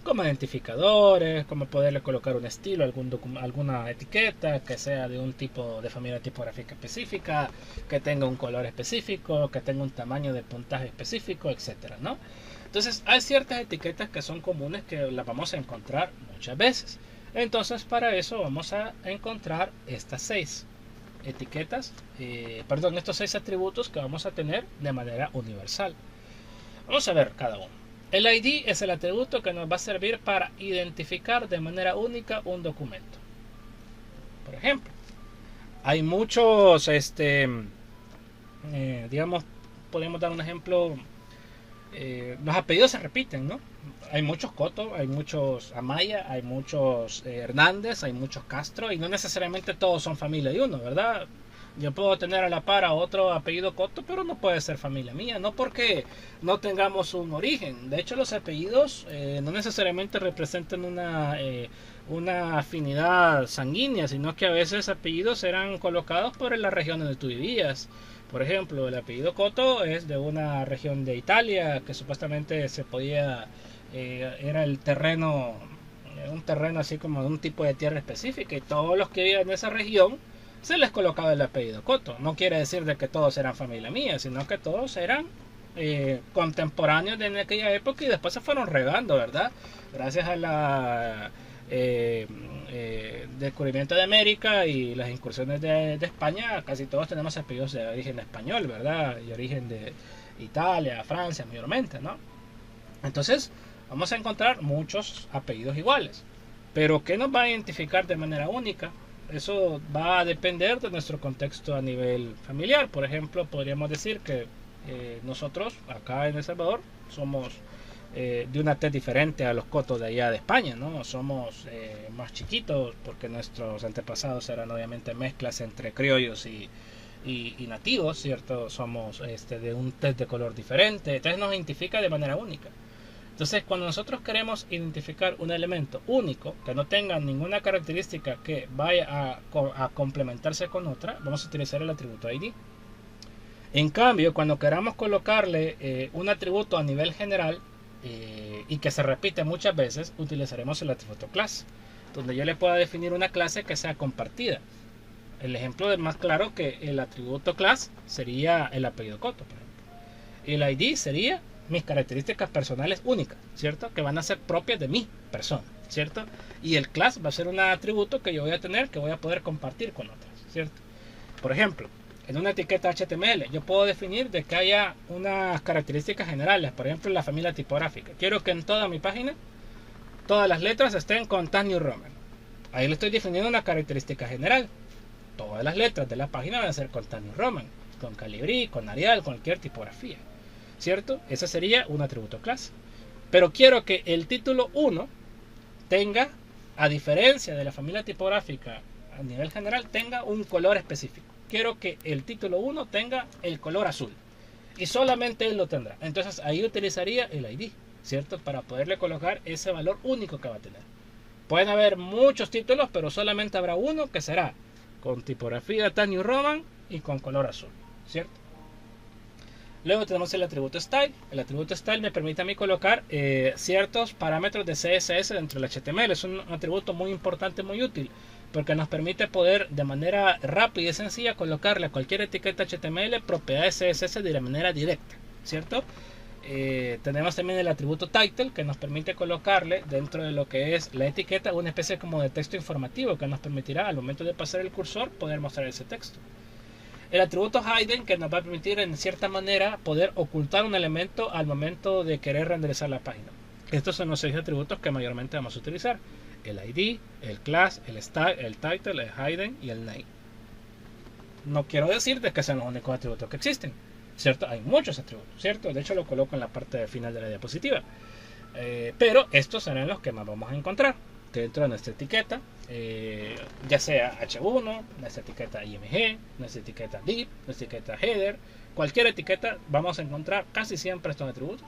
Como identificadores, como poderle colocar un estilo a alguna etiqueta que sea de un tipo de familia tipográfica específica, que tenga un color específico, que tenga un tamaño de puntaje específico, etcétera, ¿no? Entonces hay ciertas etiquetas que son comunes que las vamos a encontrar muchas veces. Entonces para eso vamos a encontrar estas 6 etiquetas, estos 6 atributos que vamos a tener de manera universal. Vamos a ver cada uno. El ID es el atributo que nos va a servir para identificar de manera única un documento. Por ejemplo, hay muchos, podemos dar un ejemplo. Los apellidos se repiten, ¿no? Hay muchos Coto, hay muchos Amaya, hay muchos Hernández, hay muchos Castro, y no necesariamente todos son familia de uno, ¿verdad? Yo puedo tener a la par a otro apellido Coto, pero no puede ser familia mía, no porque no tengamos un origen. De hecho, los apellidos no necesariamente representan una afinidad sanguínea, sino que a veces apellidos eran colocados por la región donde tú vivías. Por ejemplo, el apellido Coto es de una región de Italia que supuestamente se podía, era el terreno, un terreno así como de un tipo de tierra específica, y todos los que vivían en esa región se les colocaba el apellido Coto. No quiere decir de que todos eran familia mía, sino que todos eran contemporáneos de aquella época y después se fueron regando, ¿verdad? Gracias a la descubrimiento de América y las incursiones de España, casi todos tenemos apellidos de origen español, ¿verdad? Y origen de Italia, Francia mayormente, ¿no? Entonces vamos a encontrar muchos apellidos iguales, pero ¿qué nos va a identificar de manera única? Eso va a depender de nuestro contexto a nivel familiar. Por ejemplo, podríamos decir que nosotros acá en El Salvador somos de una tez diferente a los Cotos de allá de España, ¿no? Somos más chiquitos porque nuestros antepasados eran obviamente mezclas entre criollos y nativos, ¿cierto? Somos de un tez de color diferente, entonces nos identifica de manera única. Entonces, cuando nosotros queremos identificar un elemento único que no tenga ninguna característica que vaya a complementarse con otra, vamos a utilizar el atributo ID. En cambio, cuando queramos colocarle un atributo a nivel general y que se repite muchas veces, utilizaremos el atributo class, donde yo le pueda definir una clase que sea compartida. El ejemplo más claro que el atributo class sería el apellido Coto, por ejemplo. El ID sería mis características personales únicas, ¿cierto? Que van a ser propias de mi persona, ¿cierto? Y el class va a ser un atributo que yo voy a tener, que voy a poder compartir con otras, ¿cierto? Por ejemplo, en una etiqueta HTML yo puedo definir de que haya unas características generales, por ejemplo la familia tipográfica. Quiero que en toda mi página todas las letras estén con Times New Roman. Ahí le estoy definiendo una característica general. Todas las letras de la página van a ser con Times New Roman, con Calibri, con Arial, cualquier tipografía, ¿cierto? Ese sería un atributo clase. Pero quiero que el título 1 tenga, a diferencia de la familia tipográfica a nivel general, tenga un color específico. Quiero que el título 1 tenga el color azul y solamente él lo tendrá. Entonces ahí utilizaría el ID, ¿cierto? Para poderle colocar ese valor único que va a tener. Pueden haber muchos títulos, pero solamente habrá uno que será con tipografía Times New Roman y con color azul, ¿cierto? Luego tenemos el atributo style. El atributo style me permite a mí colocar ciertos parámetros de CSS dentro del HTML. Es un atributo muy importante, muy útil, porque nos permite poder de manera rápida y sencilla colocarle a cualquier etiqueta HTML propiedades CSS de la manera directa, ¿cierto? tenemos también el atributo title, que nos permite colocarle dentro de lo que es la etiqueta una especie como de texto informativo que nos permitirá al momento de pasar el cursor poder mostrar ese texto. El atributo hidden, que nos va a permitir en cierta manera poder ocultar un elemento al momento de querer renderizar la página. Estos son los 6 atributos que mayormente vamos a utilizar: el ID, el class, el style, el title, el hidden y el name. No quiero decir de que sean los únicos atributos que existen, ¿cierto? Hay muchos atributos, ¿cierto? De hecho lo coloco en la parte final de la diapositiva. Pero estos serán los que más vamos a encontrar dentro de nuestra etiqueta, ya sea H1, nuestra etiqueta IMG, nuestra etiqueta div, nuestra etiqueta header. Cualquier etiqueta vamos a encontrar casi siempre estos atributos.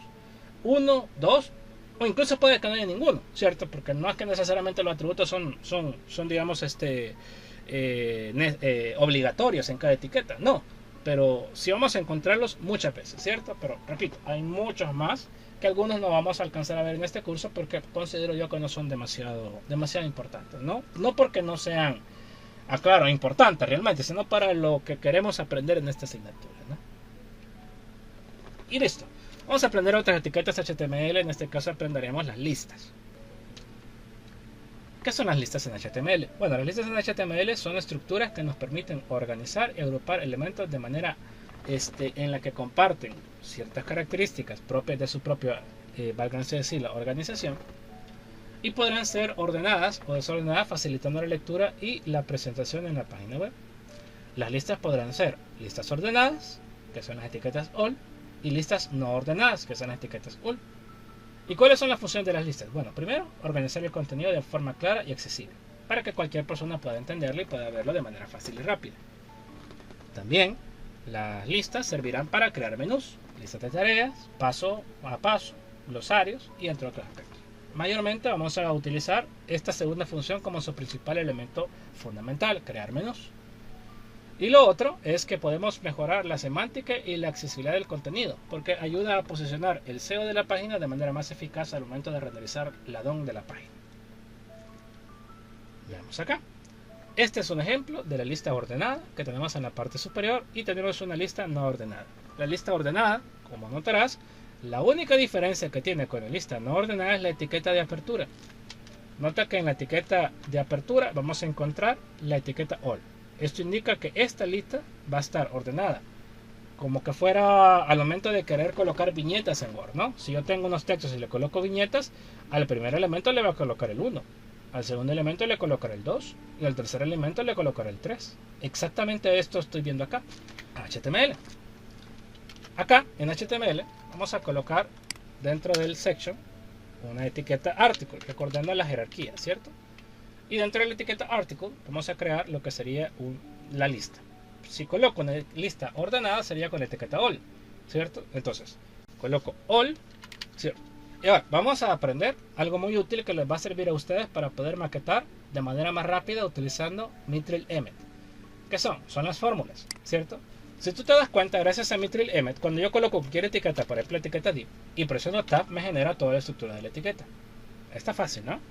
1, 2, o incluso puede que no haya ninguno, ¿cierto? Porque no es que necesariamente los atributos son digamos, obligatorios en cada etiqueta, no. Pero sí vamos a encontrarlos muchas veces, ¿cierto? Pero repito, hay muchos más que algunos no vamos a alcanzar a ver en este curso porque considero yo que no son demasiado importantes, ¿no? No porque no sean, claro, importantes realmente, sino para lo que queremos aprender en esta asignatura, ¿no? Y listo. Vamos a aprender otras etiquetas HTML. En este caso aprenderemos las listas. ¿Qué son las listas en HTML? Bueno, las listas en HTML son estructuras que nos permiten organizar y agrupar elementos de manera en la que comparten ciertas características propias de su propia, válganse decir, la organización, y podrán ser ordenadas o desordenadas, facilitando la lectura y la presentación en la página web. Las listas podrán ser listas ordenadas, que son las etiquetas all, y listas no ordenadas, que son las etiquetas all. ¿Y cuáles son las funciones de las listas? Bueno, primero, organizar el contenido de forma clara y accesible, para que cualquier persona pueda entenderlo y pueda verlo de manera fácil y rápida. También, las listas servirán para crear menús, listas de tareas, paso a paso, glosarios y entre otros aspectos. Mayormente vamos a utilizar esta segunda función como su principal elemento fundamental, crear menús. Y lo otro es que podemos mejorar la semántica y la accesibilidad del contenido, porque ayuda a posicionar el SEO de la página de manera más eficaz al momento de renderizar la DOM de la página. Veamos acá. Este es un ejemplo de la lista ordenada que tenemos en la parte superior, y tenemos una lista no ordenada. La lista ordenada, como notarás, la única diferencia que tiene con la lista no ordenada es la etiqueta de apertura. Nota que en la etiqueta de apertura vamos a encontrar la etiqueta all. Esto indica que esta lista va a estar ordenada, como que fuera al momento de querer colocar viñetas en Word, ¿no? Si yo tengo unos textos y le coloco viñetas, al primer elemento le va a colocar el 1, al segundo elemento le colocaré el 2 y al tercer elemento le colocaré el 3. Exactamente esto estoy viendo acá. HTML. Acá en HTML vamos a colocar dentro del section una etiqueta article, recordando la jerarquía, ¿cierto? Y dentro de la etiqueta article vamos a crear lo que sería la lista. Si coloco una lista ordenada sería con la etiqueta all, ¿cierto? Entonces coloco all, ¿cierto? Y ahora vamos a aprender algo muy útil que les va a servir a ustedes para poder maquetar de manera más rápida utilizando Mithril Emmet. ¿Qué son? Son las fórmulas, ¿cierto? Si tú te das cuenta, gracias a Mithril Emmet, cuando yo coloco cualquier etiqueta, por ejemplo la etiqueta div, y presiono tab, me genera toda la estructura de la etiqueta. Está fácil, ¿no?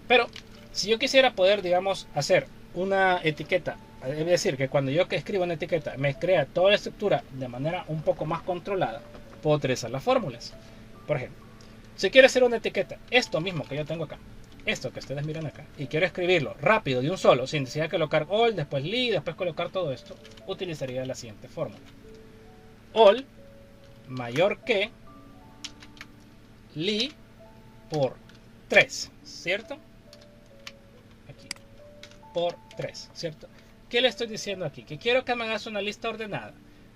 Pero si yo quisiera poder, digamos, hacer una etiqueta, es decir, que cuando yo escribo una etiqueta me crea toda la estructura de manera un poco más controlada, puedo utilizar las fórmulas. Por ejemplo, si quiero hacer una etiqueta, esto mismo que yo tengo acá, esto que ustedes miran acá, y quiero escribirlo rápido de un solo, sin necesidad de colocar all, después li, después colocar todo esto, utilizaría la siguiente fórmula: all mayor que li por 3, ¿cierto? Por 3, ¿cierto? ¿Qué le estoy diciendo aquí? Que quiero que me hagas una lista ordenada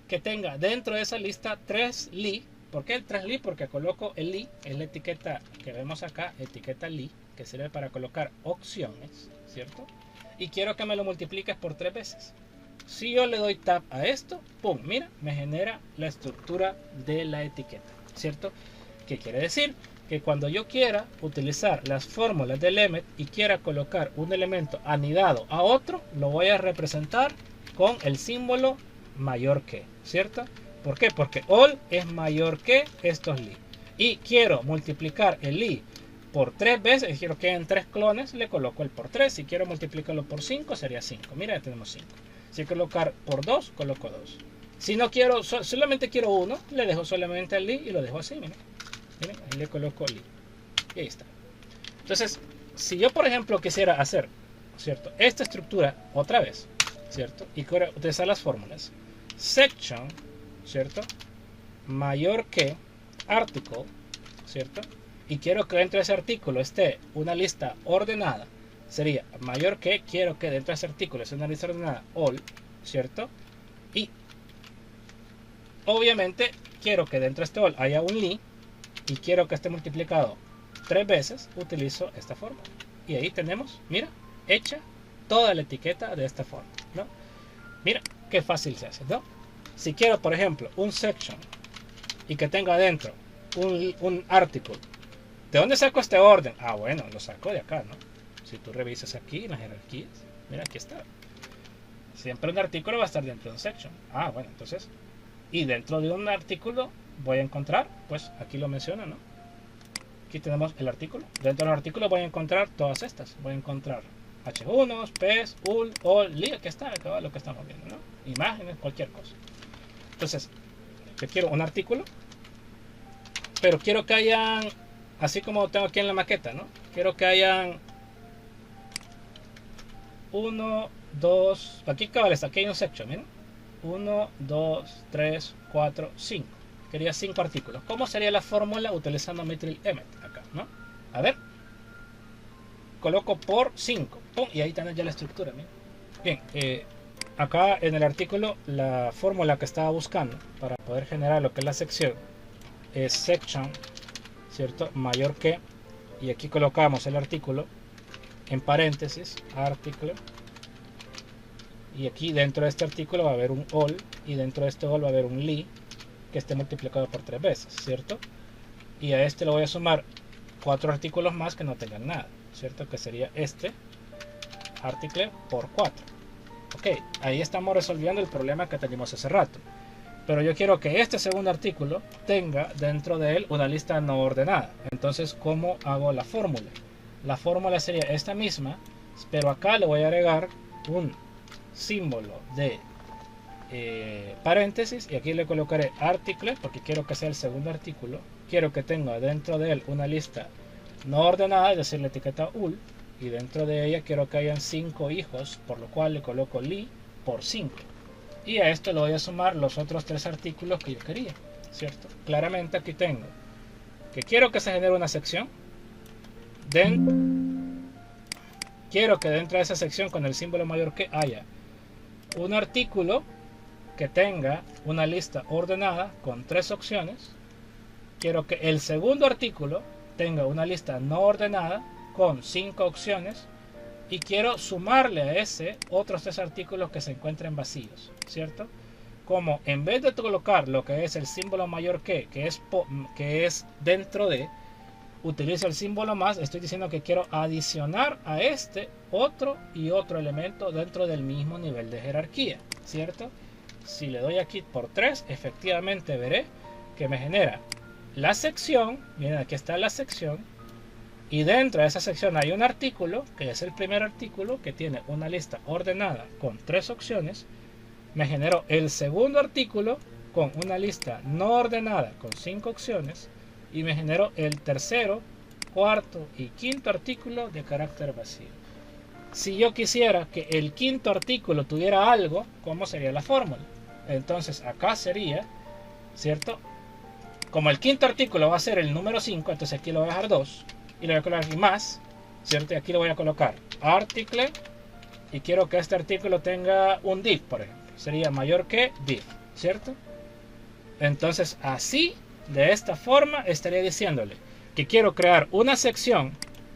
que tenga dentro de esa lista 3 li. ¿Por qué el 3 li? Porque coloco el li, es la etiqueta que vemos acá, etiqueta li, que sirve para colocar opciones, ¿cierto? Y quiero que me lo multipliques por 3 veces. Si yo le doy tab a esto, pum, mira, me genera la estructura de la etiqueta, ¿cierto? ¿Qué quiere decir? Que cuando yo quiera utilizar las fórmulas del Emmet y quiera colocar un elemento anidado a otro, lo voy a representar con el símbolo mayor que, ¿cierto? ¿Por qué? Porque all es mayor que estos li. Y quiero multiplicar el li por 3 veces, quiero que en 3 clones, le coloco el por 3. Si quiero multiplicarlo por 5, sería 5. Mira, ya tenemos 5. Si quiero colocar por 2, coloco 2. Si no quiero, solamente quiero uno, le dejo solamente el li y lo dejo así, miren. Miren, ahí le coloco li. Y ahí está. Entonces, si yo por ejemplo quisiera hacer, ¿cierto?, esta estructura otra vez, ¿cierto?, y quiero utilizar las fórmulas section, ¿cierto?, mayor que article, ¿cierto?, y quiero que dentro de ese artículo esté una lista ordenada, sería mayor que, quiero que dentro de ese artículo esté una lista ordenada all, ¿cierto?, y obviamente quiero que dentro de este all haya un li y quiero que esté multiplicado 3 veces, utilizo esta forma. Y ahí tenemos, mira, hecha toda la etiqueta de esta forma, ¿no? Mira, qué fácil se hace, ¿no? Si quiero, por ejemplo, un section y que tenga adentro un artículo, ¿de dónde saco este orden? Ah, bueno, lo saco de acá, ¿no? Si tú revisas aquí en las jerarquías, mira, aquí está. Siempre un artículo va a estar dentro de un section. Ah, bueno, entonces, y dentro de un artículo voy a encontrar, pues aquí lo menciona, ¿no? Aquí tenemos el artículo. Dentro del artículo voy a encontrar todas estas. Voy a encontrar H1, PES, UL, OL, LI. Aquí está, acá va lo que estamos viendo, ¿no? Imágenes, cualquier cosa. Entonces, yo quiero un artículo, pero quiero que hayan, así como tengo aquí en la maqueta, ¿no? Quiero que hayan 1, 2, aquí cabales, aquí hay un section, miren. 1, 2, 3, 4, 5. Quería 5 artículos. ¿Cómo sería la fórmula utilizando Mithril Emmet acá, ¿no? A ver. Coloco por 5. ¡Pum! Y ahí tenés ya la estructura, miren. Bien, acá en el artículo la fórmula que estaba buscando para poder generar lo que es la sección es section, ¿cierto?, mayor que, y aquí colocamos el artículo en paréntesis, artículo, y aquí dentro de este artículo va a haber un all, y dentro de este all va a haber un li que esté multiplicado por 3 veces, ¿cierto? Y a este le voy a sumar 4 artículos más que no tengan nada, ¿cierto? Que sería este artículo por 4. Ok, ahí estamos resolviendo el problema que teníamos hace rato. Pero yo quiero que este segundo artículo tenga dentro de él una lista no ordenada. Entonces, ¿cómo hago la fórmula? La fórmula sería esta misma, pero acá le voy a agregar un símbolo de paréntesis, y aquí le colocaré article porque quiero que sea el segundo artículo. Quiero que tenga dentro de él una lista no ordenada, es decir, la etiqueta ul, y dentro de ella quiero que hayan 5 hijos, por lo cual le coloco li por 5. Y a esto le voy a sumar los otros 3 artículos que yo quería, ¿cierto? Claramente aquí tengo que quiero que se genere una sección. Quiero que dentro de esa sección con el símbolo mayor que haya un artículo que tenga una lista ordenada con 3 opciones. Quiero que el segundo artículo tenga una lista no ordenada con 5 opciones. Y quiero sumarle a ese otros 3 artículos que se encuentren vacíos, ¿cierto? Como en vez de colocar lo que es el símbolo mayor que es dentro de, utilizo el símbolo más, estoy diciendo que quiero adicionar a este otro y otro elemento dentro del mismo nivel de jerarquía, ¿cierto? Si le doy aquí por 3, efectivamente veré que me genera la sección. Miren, aquí está la sección. Y dentro de esa sección hay un artículo, que es el primer artículo, que tiene una lista ordenada con 3 opciones. Me generó el segundo artículo con una lista no ordenada con 5 opciones. Y me generó el tercero, cuarto y quinto artículo de carácter vacío. Si yo quisiera que el quinto artículo tuviera algo, ¿cómo sería la fórmula? Entonces acá sería, ¿cierto? Como el quinto artículo va a ser el número 5, entonces aquí lo voy a dejar 2. Y le voy a colocar aquí más, ¿cierto? Y aquí le voy a colocar article. Y quiero que este artículo tenga un div, por ejemplo. Sería mayor que div, ¿cierto? Entonces así, de esta forma, estaría diciéndole que quiero crear una sección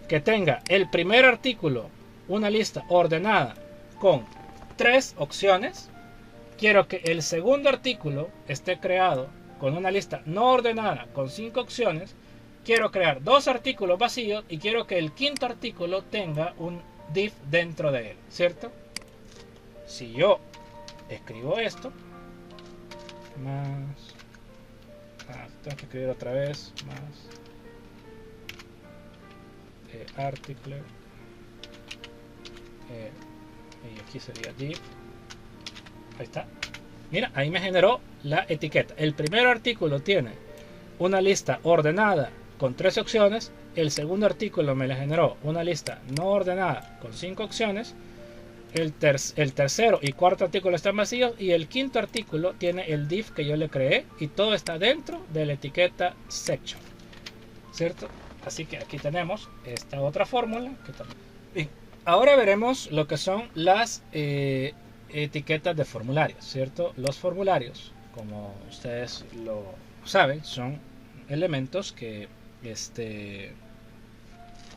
que tenga el primer artículo, una lista ordenada con 3 opciones. Quiero que el segundo artículo esté creado con una lista no ordenada con 5 opciones. Quiero crear 2 artículos vacíos y quiero que el quinto artículo tenga un div dentro de él, ¿cierto? Si yo escribo esto, más, tengo que escribir otra vez, más article, y aquí sería div, ahí está, Mira, ahí me generó la etiqueta. El primer artículo tiene una lista ordenada con 3 opciones. El segundo artículo me le generó una lista no ordenada con 5 opciones. El tercero y cuarto artículo están vacíos. Y el quinto artículo tiene el div que yo le creé. Y todo está dentro de la etiqueta section. ¿Cierto? Así que aquí tenemos esta otra fórmula. Bien, ahora veremos lo que son las etiquetas de formularios, ¿cierto? Los formularios, como ustedes lo saben, son elementos que,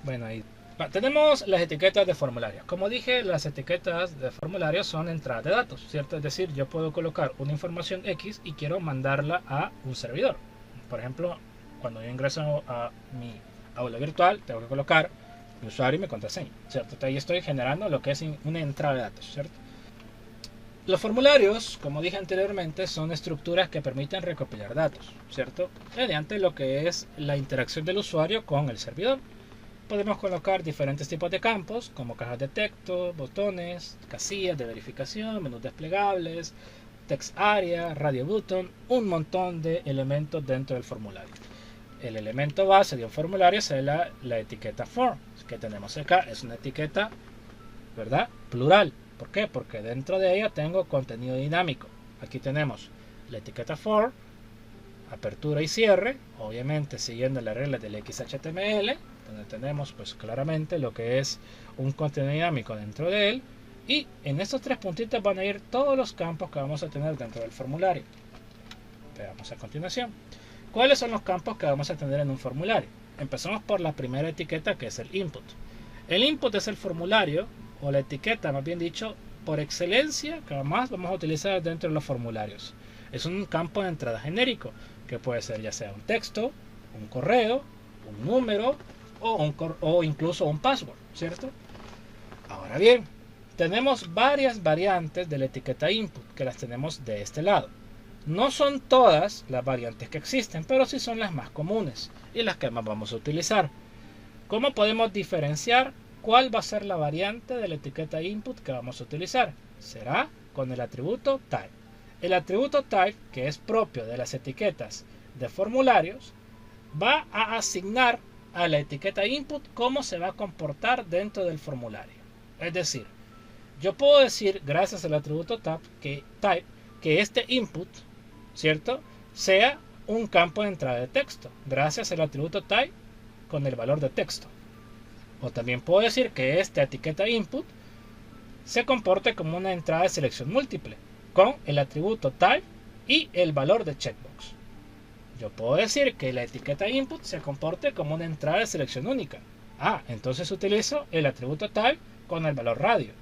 bueno, ahí tenemos las etiquetas de formularios. Como dije, las etiquetas de formularios son entradas de datos, ¿cierto? Es decir, yo puedo colocar una información X y quiero mandarla a un servidor. Por ejemplo, cuando yo ingreso a mi aula virtual, tengo que colocar mi usuario y mi contraseña, ¿cierto? Ahí estoy generando lo que es una entrada de datos, ¿cierto? Los formularios, como dije anteriormente, son estructuras que permiten recopilar datos, ¿cierto? Mediante lo que es la interacción del usuario con el servidor. Podemos colocar diferentes tipos de campos, como cajas de texto, botones, casillas de verificación, menús desplegables, text area, radio button, un montón de elementos dentro del formulario. El elemento base de un formulario es la etiqueta form, que tenemos acá. Es una etiqueta, ¿verdad?, plural. ¿Por qué? Porque dentro de ella tengo contenido dinámico. Aquí tenemos la etiqueta for, apertura y cierre, obviamente siguiendo las reglas del XHTML, donde tenemos pues claramente lo que es un contenido dinámico dentro de él. Y en estos 3 puntitos van a ir todos los campos que vamos a tener dentro del formulario. Veamos a continuación. ¿Cuáles son los campos que vamos a tener en un formulario? Empezamos por la primera etiqueta, que es el input. El input es el formulario, o la etiqueta, más bien dicho, por excelencia, que además vamos a utilizar dentro de los formularios. Es un campo de entrada genérico, que puede ser ya sea un texto, un correo, un número o incluso un password, ¿cierto? Ahora bien, tenemos varias variantes de la etiqueta input, que las tenemos de este lado. No son todas las variantes que existen, pero sí son las más comunes y las que más vamos a utilizar. ¿Cómo podemos diferenciar cuál va a ser la variante de la etiqueta input que vamos a utilizar? Será con el atributo type. El atributo type, que es propio de las etiquetas de formularios, va a asignar a la etiqueta input cómo se va a comportar dentro del formulario. Es decir, yo puedo decir, gracias al atributo type, que este input, ¿cierto?, sea un campo de entrada de texto, gracias al atributo type con el valor de texto. O también puedo decir que esta etiqueta input se comporte como una entrada de selección múltiple, con el atributo type y el valor de checkbox. Yo puedo decir que la etiqueta input se comporte como una entrada de selección única. Entonces utilizo el atributo type con el valor radio.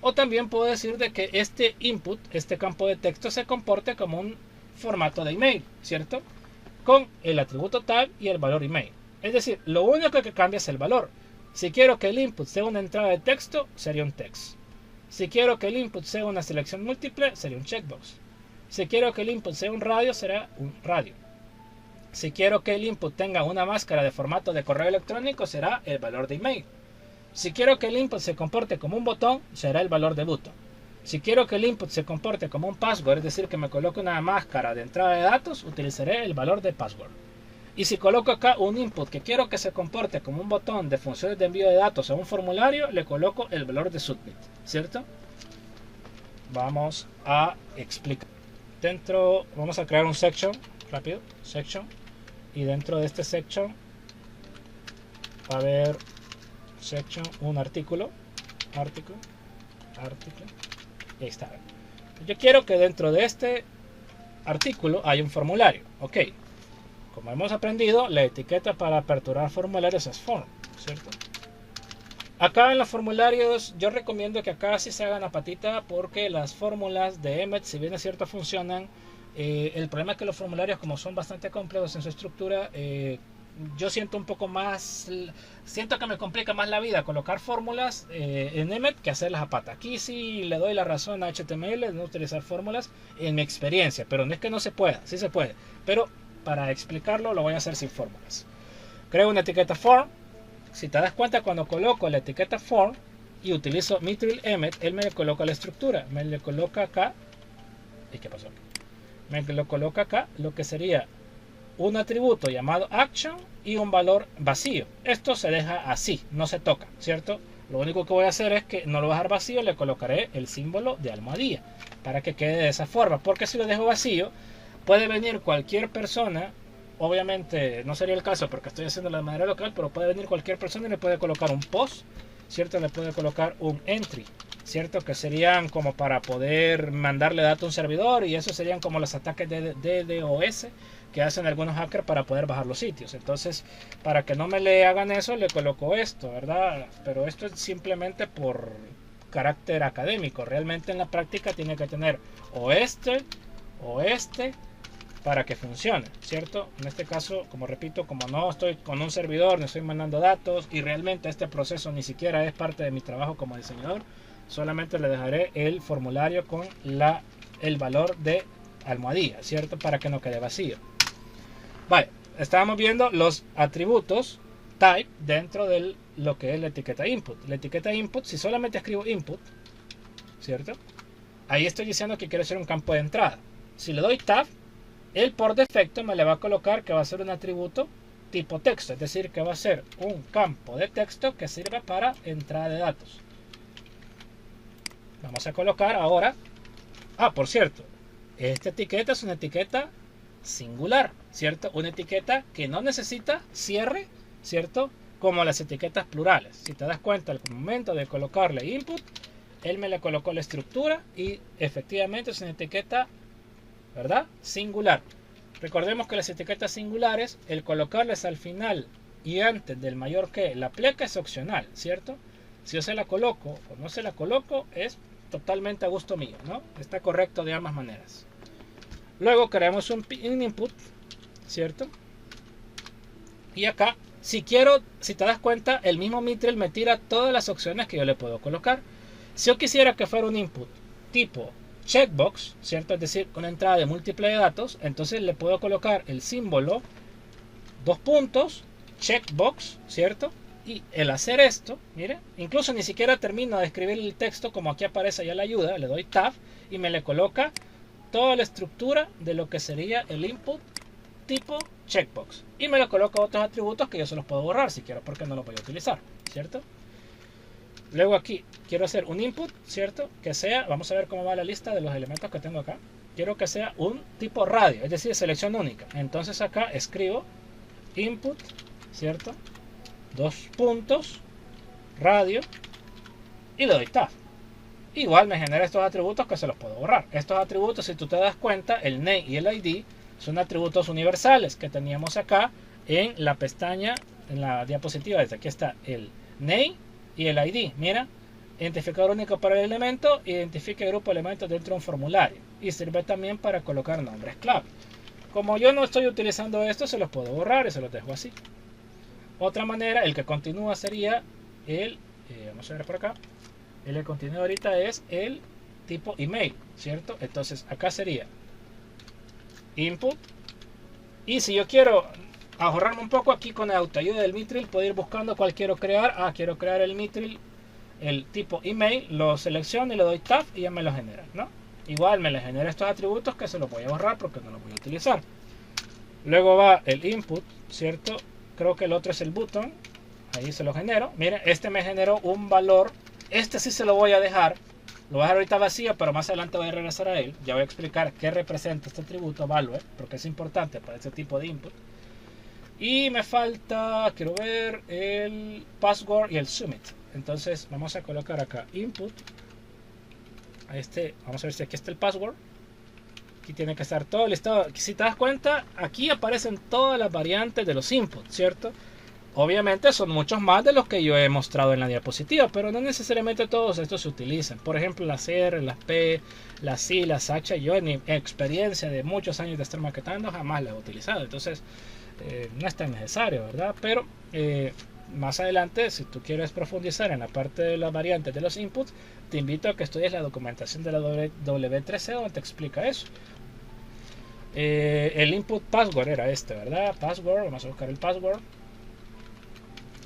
O también puedo decir de que este input, este campo de texto, se comporte como un formato de email, ¿cierto?, con el atributo type y el valor email. Es decir, lo único que cambia es el valor. Si quiero que el input sea una entrada de texto, sería un text. Si quiero que el input sea una selección múltiple, sería un checkbox. Si quiero que el input sea un radio, será un radio. Si quiero que el input tenga una máscara de formato de correo electrónico, será el valor de email. Si quiero que el input se comporte como un botón, será el valor de button. Si quiero que el input se comporte como un password, es decir, que me coloque una máscara de entrada de datos, utilizaré el valor de password. Y si coloco acá un input que quiero que se comporte como un botón de funciones de envío de datos a un formulario, le coloco el valor de submit, ¿cierto? Vamos a explicar. Vamos a crear un section, rápido, section. Y dentro de este section va a haber section, un artículo. Ahí está. Yo quiero que dentro de este artículo haya un formulario. Ok. Como hemos aprendido, la etiqueta para aperturar formularios es form, ¿cierto? Acá en los formularios yo recomiendo que acá sí se hagan la patita, porque las fórmulas de Emmet, si bien es cierto, funcionan. El problema es que los formularios, como son bastante complejos en su estructura, yo siento que me complica más la vida colocar fórmulas en Emmet que hacerlas a pata. Aquí sí le doy la razón a HTML de no utilizar fórmulas en mi experiencia, pero no es que no se pueda, sí se puede, pero para explicarlo lo voy a hacer sin fórmulas. Creo una etiqueta form. Si te das cuenta, cuando coloco la etiqueta form y utilizo Mithril Emmet, él me le coloca la estructura, me le coloca acá ¿Y qué pasó? Me lo coloca acá lo que sería un atributo llamado action y un valor vacío. Esto se deja así, no se toca, ¿cierto? Lo único que voy a hacer es que no lo voy a dejar vacío, le colocaré el símbolo de almohadilla para que quede de esa forma, porque si lo dejo vacío puede venir cualquier persona. Obviamente no sería el caso porque estoy haciendo de manera local, pero puede venir cualquier persona y le puede colocar un post, ¿cierto? Le puede colocar un entry, ¿cierto? Que serían como para poder mandarle datos a un servidor, y eso serían como los ataques de DDoS que hacen algunos hackers para poder bajar los sitios. Entonces, para que no me le hagan eso, le coloco esto, ¿verdad? Pero esto es simplemente por carácter académico. Realmente en la práctica tiene que tener o este para que funcione, ¿cierto? En este caso, como repito, como no estoy con un servidor, no estoy mandando datos y realmente este proceso ni siquiera es parte de mi trabajo como diseñador, solamente le dejaré el formulario con el valor de almohadilla, ¿cierto? Para que no quede vacío. Vale, estábamos viendo los atributos type dentro de lo que es la etiqueta input. La etiqueta input, si solamente escribo input, ¿cierto? Ahí estoy diciendo que quiero hacer un campo de entrada. Si le doy tab, él por defecto me le va a colocar que va a ser un atributo tipo texto, es decir, que va a ser un campo de texto que sirve para entrada de datos. Vamos a colocar ahora, por cierto, esta etiqueta es una etiqueta singular, ¿cierto? Una etiqueta que no necesita cierre, ¿cierto? Como las etiquetas plurales. Si te das cuenta, al momento de colocarle input, él me le colocó la estructura y efectivamente es una etiqueta, ¿verdad? Singular. Recordemos que las etiquetas singulares, el colocarles al final y antes del mayor que, la pleca es opcional, ¿cierto? Si yo se la coloco o no se la coloco, es totalmente a gusto mío, ¿no? Está correcto de ambas maneras. Luego creamos un input, ¿cierto? Y acá, si quiero, si te das cuenta, el mismo Mithril me tira todas las opciones que yo le puedo colocar. Si yo quisiera que fuera un input tipo checkbox, ¿cierto? Es decir, una entrada de múltiple de datos, entonces le puedo colocar el símbolo, dos puntos, checkbox, ¿cierto? Y el hacer esto, mire, incluso ni siquiera termino de escribir el texto, como aquí aparece ya la ayuda, le doy tab y me le coloca toda la estructura de lo que sería el input tipo checkbox. Y me le coloca otros atributos que yo se los puedo borrar si quiero, porque no los voy a utilizar, ¿cierto? Luego aquí quiero hacer un input, ¿cierto? Que sea, vamos a ver cómo va la lista de los elementos que tengo acá. Quiero que sea un tipo radio, es decir, selección única. Entonces acá escribo input, ¿cierto? Dos puntos, radio, y le doy tab. Igual me genera estos atributos que se los puedo borrar. Estos atributos, si tú te das cuenta, el name y el ID son atributos universales que teníamos acá en la pestaña, en la diapositiva. Desde aquí está el name y el ID. Mira, identificador único para el elemento, identifica el grupo de elementos dentro de un formulario y sirve también para colocar nombres clave. Como yo no estoy utilizando esto, se los puedo borrar y se los dejo así. Otra manera, el que continúa sería el, vamos a ver por acá, el que continúa ahorita es el tipo email, ¿cierto? Entonces acá sería input, y si yo quiero ahorrarme un poco aquí con la autoayuda del Mithril, puedo ir buscando cuál quiero crear. Quiero crear el Mithril, el tipo email, lo selecciono y le doy tab y ya me lo genera, ¿no? Igual me le genera estos atributos que se los voy a borrar porque no los voy a utilizar. Luego va el input, ¿cierto? Creo que el otro es el button, ahí se lo genero. Miren, este me generó un valor, este sí se lo voy a dejar. Lo voy a dejar ahorita vacío, pero más adelante voy a regresar a él. Ya voy a explicar qué representa este atributo value, porque es importante para este tipo de input. Y me falta, quiero ver, el password y el submit. Entonces vamos a colocar acá input. Vamos a ver si aquí está el password. Aquí tiene que estar todo listado. Si te das cuenta, aquí aparecen todas las variantes de los inputs, ¿cierto? Obviamente son muchos más de los que yo he mostrado en la diapositiva, pero no necesariamente todos estos se utilizan. Por ejemplo, las R, las P, las C, las H, yo en mi experiencia de muchos años de estar maquetando jamás las he utilizado. Entonces, no es tan necesario, ¿verdad? Pero más adelante, si tú quieres profundizar en la parte de las variantes de los inputs, te invito a que estudies la documentación de la W3C donde te explica eso. El input password era ¿verdad? Password, vamos a buscar el password.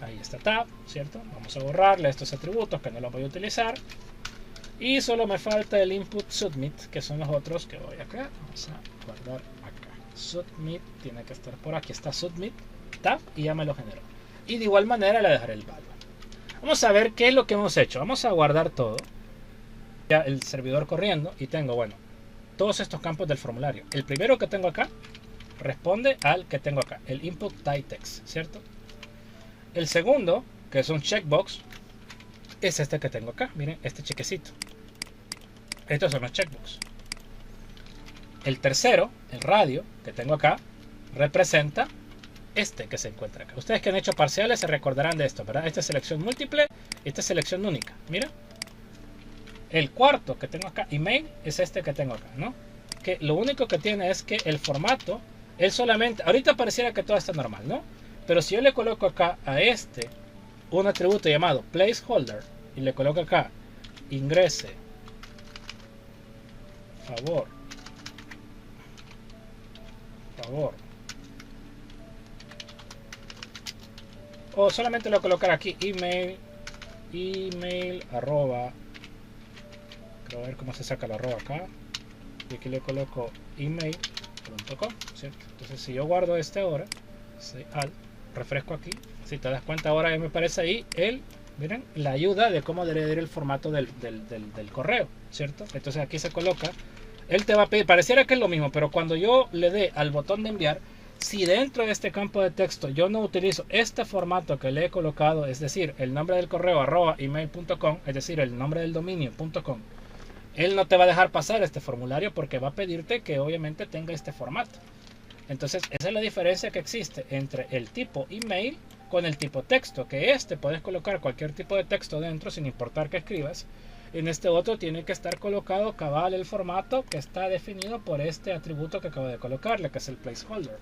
Ahí está tab, ¿cierto? Vamos a borrarle estos atributos que no los voy a utilizar. Y solo me falta el input submit, que son los otros que voy acá. Vamos a guardar acá. Submit tiene que estar por aquí. Está submit, tab, y ya me lo generó. Y de igual manera le dejaré el value. Vamos a ver qué es lo que hemos hecho. Vamos a guardar todo. Ya el servidor corriendo. Y tengo, bueno, todos estos campos del formulario. El primero que tengo acá responde al que tengo acá. El input type text, ¿cierto? El segundo, que es un checkbox, es este que tengo acá. Miren, este chequecito. Estos son los checkbox. El tercero, el radio, que tengo acá, representa este que se encuentra acá. Ustedes que han hecho parciales se recordarán de esto, ¿verdad? Esta es selección múltiple y esta es selección única. Mira. El cuarto que tengo acá, email, es este que tengo acá, ¿no? Que lo único que tiene es que el formato, él solamente, ahorita pareciera que todo está normal, ¿no? Pero si yo le coloco acá a este un atributo llamado placeholder y le coloco acá ingrese favor o solamente lo voy a colocar aquí email arroba, quiero ver cómo se saca la arroba acá, y aquí le coloco email.com, ¿cierto? Entonces si yo guardo este ahora, refresco aquí, si te das cuenta ahora ya me aparece ahí miren, la ayuda de cómo debe ir el formato del correo, ¿cierto? Entonces aquí se coloca, él te va a pedir, pareciera que es lo mismo, pero cuando yo le dé al botón de enviar, si dentro de este campo de texto yo no utilizo este formato que le he colocado, es decir, el nombre del correo @email.com, es decir, el nombre del dominio.com, él no te va a dejar pasar este formulario porque va a pedirte que obviamente tenga este formato. Entonces esa es la diferencia que existe entre el tipo email con el tipo texto, que puedes colocar cualquier tipo de texto dentro sin importar que escribas. En este otro tiene que estar colocado cabal el formato que está definido por este atributo que acabo de colocarle, que es el placeholder.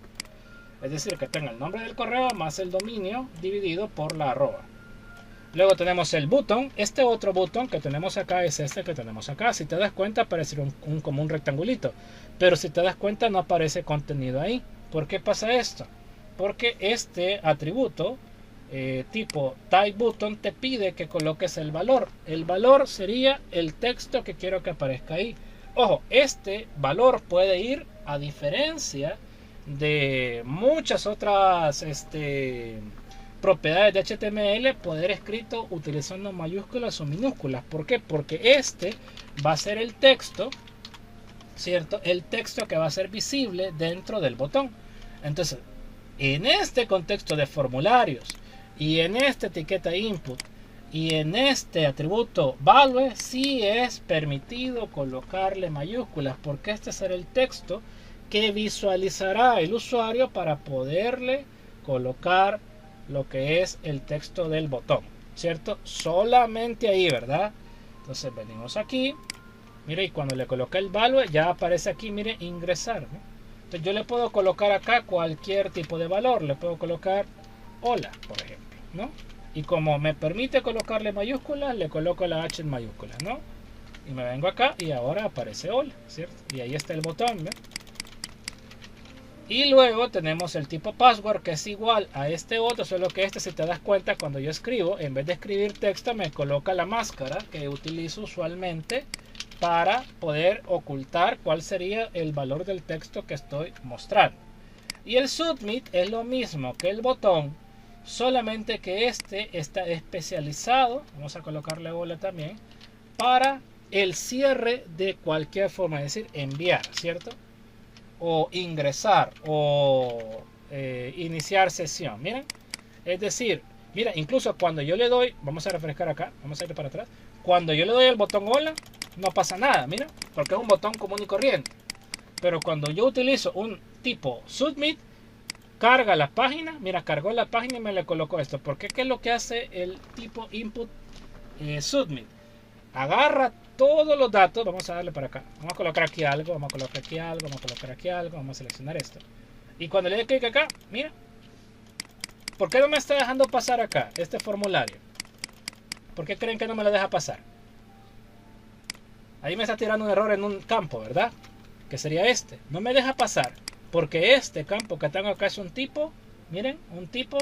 Es decir, que tenga el nombre del correo más el dominio dividido por la arroba. Luego tenemos el button. Este otro button que tenemos acá es este que tenemos acá. Si te das cuenta aparece como un rectangulito. Pero si te das cuenta no aparece contenido ahí. ¿Por qué pasa esto? Porque este atributo tipo type button te pide que coloques el valor. El valor sería el texto que quiero que aparezca ahí. Ojo, este valor puede ir a diferencia de muchas otras propiedades de HTML, poder escrito utilizando mayúsculas o minúsculas. ¿Por qué? Porque este va a ser el texto, ¿cierto? El texto que va a ser visible dentro del botón. Entonces, en este contexto de formularios y en esta etiqueta input y en este atributo value, sí es permitido colocarle mayúsculas, porque este será el texto que visualizará el usuario para poderle colocar lo que es el texto del botón, ¿cierto? Solamente ahí, ¿verdad? Entonces venimos aquí, mire, y cuando le coloqué el value ya aparece aquí, mire, ingresar, ¿no? Entonces yo le puedo colocar acá cualquier tipo de valor, le puedo colocar hola, por ejemplo, ¿no? Y como me permite colocarle mayúsculas, le coloco la H en mayúsculas, ¿no? Y me vengo acá y ahora aparece hola, ¿cierto? Y ahí está el botón, ¿no? Y luego tenemos el tipo password, que es igual a este otro, solo que si te das cuenta, cuando yo escribo, en vez de escribir texto, me coloca la máscara que utilizo usualmente para poder ocultar cuál sería el valor del texto que estoy mostrando. Y el submit es lo mismo que el botón, solamente que este está especializado, vamos a colocarle bola también, para el cierre de cualquier forma, es decir, enviar, ¿cierto? O ingresar o iniciar sesión. Miren, es decir, mira, incluso cuando yo le doy, vamos a refrescar acá, vamos a ir para atrás, cuando yo le doy el botón hola, no pasa nada, mira, porque es un botón común y corriente. Pero cuando yo utilizo un tipo submit, carga la página, mira, cargó la página y me le colocó esto. Porque ¿qué es lo que hace el tipo input submit? Agarra todos los datos, vamos a darle para acá, vamos a colocar aquí algo, vamos a colocar aquí algo, vamos a colocar aquí algo, vamos a seleccionar esto. Y cuando le dé clic acá, mira, ¿por qué no me está dejando pasar acá este formulario? ¿Por qué creen que no me lo deja pasar? Ahí me está tirando un error en un campo, ¿verdad? Que sería este. No me deja pasar porque este campo que tengo acá es un tipo, miren, un tipo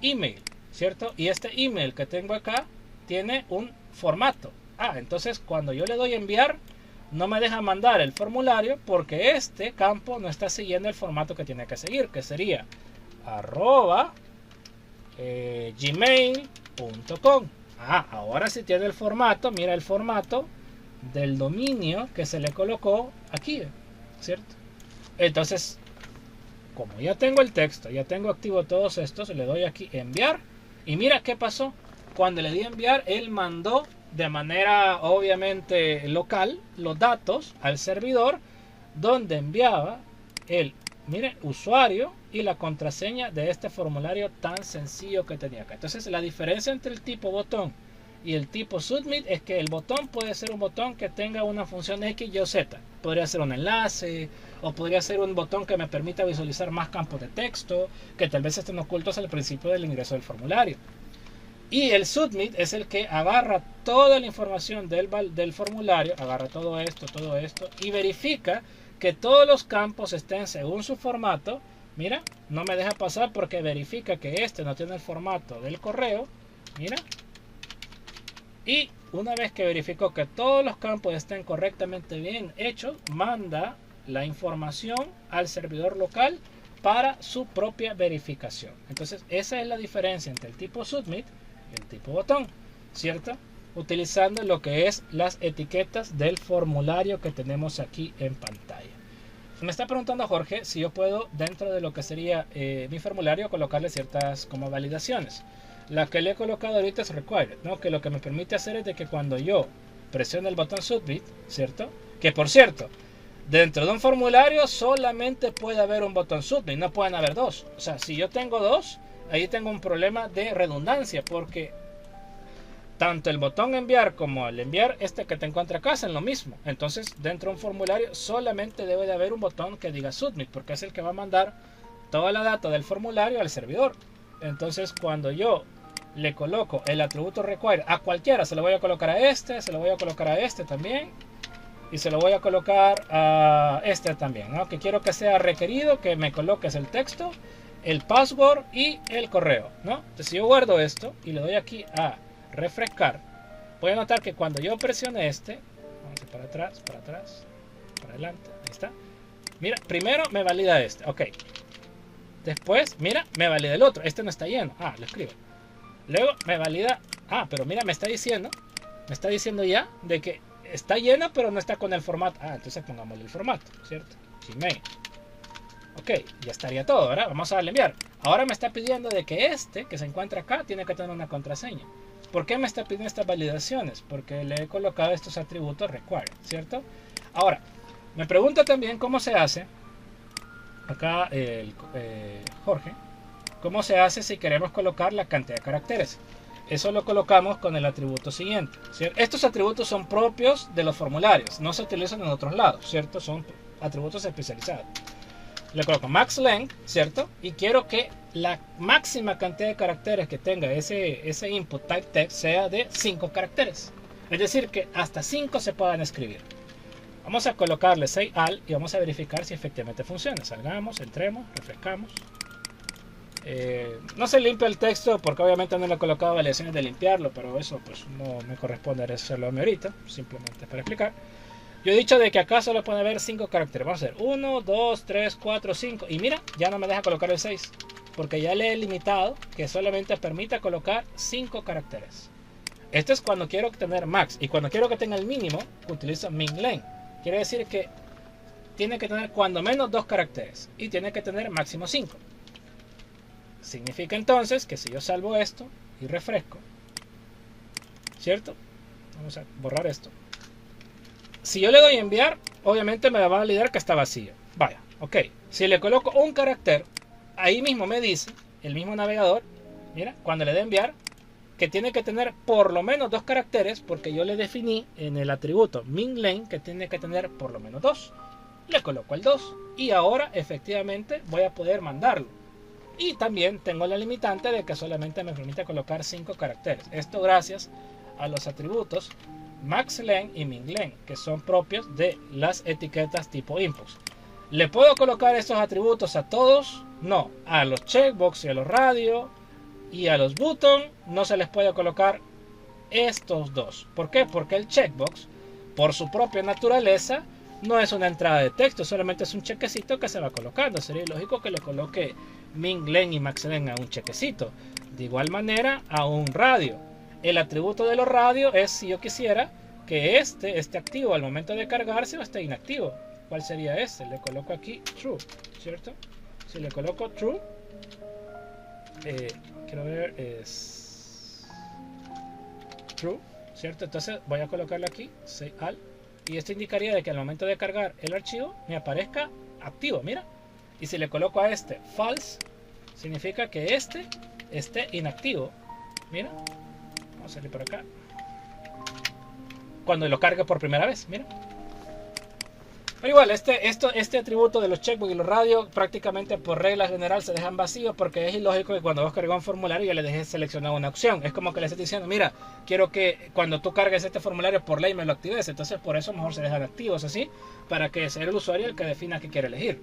email, ¿cierto? Y este email que tengo acá tiene un formato. Entonces cuando yo le doy enviar, no me deja mandar el formulario porque este campo no está siguiendo el formato que tiene que seguir, que sería @gmail.com. Ahora sí tiene el formato. Mira el formato del dominio que se le colocó aquí, ¿cierto? Entonces, como ya tengo el texto, ya tengo activo todos estos, le doy aquí enviar y mira qué pasó. Cuando le di enviar, él mandó de manera obviamente local los datos al servidor, donde enviaba el, mire, usuario y la contraseña de este formulario tan sencillo que tenía acá. Entonces la diferencia entre el tipo botón y el tipo submit es que el botón puede ser un botón que tenga una función X, Y o Z. Podría ser un enlace o podría ser un botón que me permita visualizar más campos de texto que tal vez estén ocultos al principio del ingreso del formulario. Y el submit es el que agarra toda la información del formulario, agarra todo esto y verifica que todos los campos estén según su formato. Mira, no me deja pasar porque verifica que este no tiene el formato del correo. Mira. Y una vez que verificó que todos los campos estén correctamente bien hechos, manda la información al servidor local para su propia verificación. Entonces esa es la diferencia entre el tipo submit y el tipo botón, ¿cierto? Utilizando lo que es las etiquetas del formulario que tenemos aquí en pantalla. Me está preguntando Jorge si yo puedo, dentro de lo que sería mi formulario, colocarle ciertas como validaciones. La que le he colocado ahorita es required, ¿no? Que lo que me permite hacer es de que cuando yo presione el botón submit, ¿cierto? Que por cierto, dentro de un formulario solamente puede haber un botón submit, no pueden haber dos. O sea, si yo tengo dos, ahí tengo un problema de redundancia, porque tanto el botón enviar como el enviar este que te encuentra acá hacen lo mismo. Entonces dentro de un formulario solamente debe de haber un botón que diga submit, porque es el que va a mandar toda la data del formulario al servidor. Entonces cuando yo le coloco el atributo require a cualquiera, se lo voy a colocar a este, se lo voy a colocar a este también, y se lo voy a colocar a este también, ¿no? Que quiero que sea requerido que me coloques el texto, el password y el correo, ¿no? Entonces si yo guardo esto y le doy aquí a refrescar, voy a notar que cuando yo presione este, vamos a ir para atrás, para adelante, ahí está. Mira, primero me valida este, ok. Después, mira, me valida el otro, este no está lleno, lo escribo. Luego me valida, pero mira, me está diciendo ya de que está lleno pero no está con el formato. Entonces pongámosle el formato, ¿cierto? Gmail. Ok, ya estaría todo, ¿verdad? Vamos a darle enviar. Ahora me está pidiendo de que este que se encuentra acá tiene que tener una contraseña. ¿Por qué me está pidiendo estas validaciones? Porque le he colocado estos atributos required, ¿cierto? Ahora, me pregunta también cómo se hace, acá Jorge, cómo se hace si queremos colocar la cantidad de caracteres. Eso lo colocamos con el atributo siguiente, ¿cierto? Estos atributos son propios de los formularios, no se utilizan en otros lados, ¿cierto? Son atributos especializados. Le coloco max length, ¿cierto? Y quiero que la máxima cantidad de caracteres que tenga ese input type text sea de 5 caracteres. Es decir, que hasta 5 se puedan escribir. Vamos a colocarle say all y vamos a verificar si efectivamente funciona. Salgamos, entremos, refrescamos. No se limpia el texto porque obviamente no le he colocado validaciones de limpiarlo, pero eso pues no me corresponde hacerlo a mí ahorita, simplemente para explicar. Yo he dicho de que acá solo puede haber 5 caracteres. Vamos a hacer 1, 2, 3, 4, 5. Y mira, ya no me deja colocar el 6. Porque ya le he limitado que solamente permita colocar 5 caracteres. Esto es cuando quiero tener max. Y cuando quiero que tenga el mínimo, utilizo min length. Quiere decir que tiene que tener cuando menos 2 caracteres. Y tiene que tener máximo 5. Significa entonces que si yo salvo esto y refresco, ¿cierto? Vamos a borrar esto. Si yo le doy enviar, obviamente me va a validar que está vacío. Vaya, ok. Si le coloco un carácter, ahí mismo me dice, el mismo navegador, mira, cuando le dé enviar, que tiene que tener por lo menos 2 caracteres, porque yo le definí en el atributo min length que tiene que tener por lo menos 2. Le coloco el 2 y ahora efectivamente voy a poder mandarlo. Y también tengo la limitante de que solamente me permite colocar 5 caracteres. Esto gracias a los atributos max length y min length, que son propios de las etiquetas tipo inputs. ¿Le puedo colocar estos atributos a todos? No. A los checkbox y a los radio y a los button no se les puede colocar estos dos. ¿Por qué? Porque el checkbox, por su propia naturaleza, no es una entrada de texto, solamente es un chequecito que se va colocando. Sería lógico que le coloque min, len y max len a un chequecito. De igual manera a un radio. El atributo de los radios es si yo quisiera que este esté activo al momento de cargarse o esté inactivo. ¿Cuál sería este? Le coloco aquí true, ¿cierto? Si le coloco true, quiero ver, es true, ¿cierto? Entonces voy a colocarlo aquí, say all, y esto indicaría de que al momento de cargar el archivo me aparezca activo, mira. Y si le coloco a este false, significa que este esté inactivo, mira. Vamos a salir por acá. Cuando lo cargue por primera vez, mira. Pero igual, este atributo de los checkbox y los radios prácticamente por regla general se dejan vacíos porque es ilógico que cuando vos cargas un formulario ya le dejes seleccionar una opción. Es como que le estés diciendo, mira, quiero que cuando tú cargues este formulario por ley me lo actives. Entonces por eso mejor se dejan activos así, para que sea el usuario el que defina qué quiere elegir.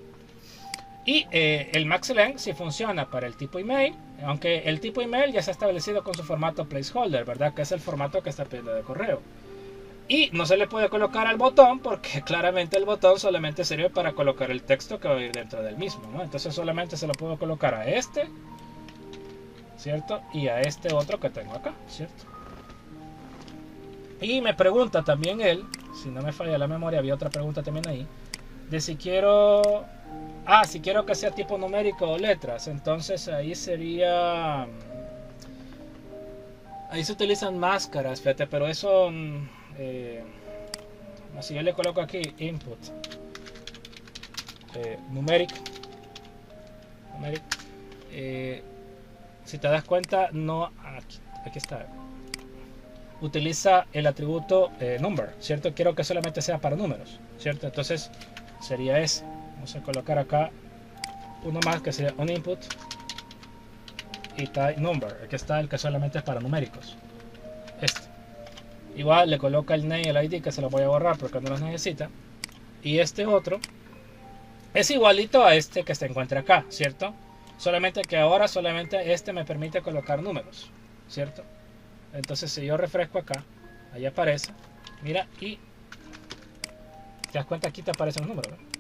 Y el maxlen sí funciona para el tipo email, aunque el tipo email ya se ha establecido con su formato placeholder, ¿verdad? Que es el formato que está pidiendo de correo. Y no se le puede colocar al botón porque claramente el botón solamente sirve para colocar el texto que va a ir dentro del mismo, ¿no? Entonces solamente se lo puedo colocar a este, ¿cierto? Y a este otro que tengo acá, ¿cierto? Y me pregunta también él, si no me falla la memoria, había otra pregunta también ahí, de si quiero... si quiero que sea tipo numérico o letras. Entonces ahí sería... Ahí se utilizan máscaras, fíjate, pero eso... si yo le coloco aquí input numeric, si te das cuenta, no, aquí está, utiliza el atributo number, ¿cierto? Quiero que solamente sea para números, ¿cierto? Entonces sería ese. Vamos a colocar acá uno más que sería un input y type number. Aquí está el que solamente es para numéricos, este. Igual le coloca el name y el ID, que se lo voy a borrar porque no los necesita. Y este otro es igualito a este que se encuentra acá, ¿cierto? Solamente que ahora solamente este me permite colocar números, ¿cierto? Entonces si yo refresco acá, ahí aparece, mira, y te das cuenta, aquí te aparecen los números, ¿no?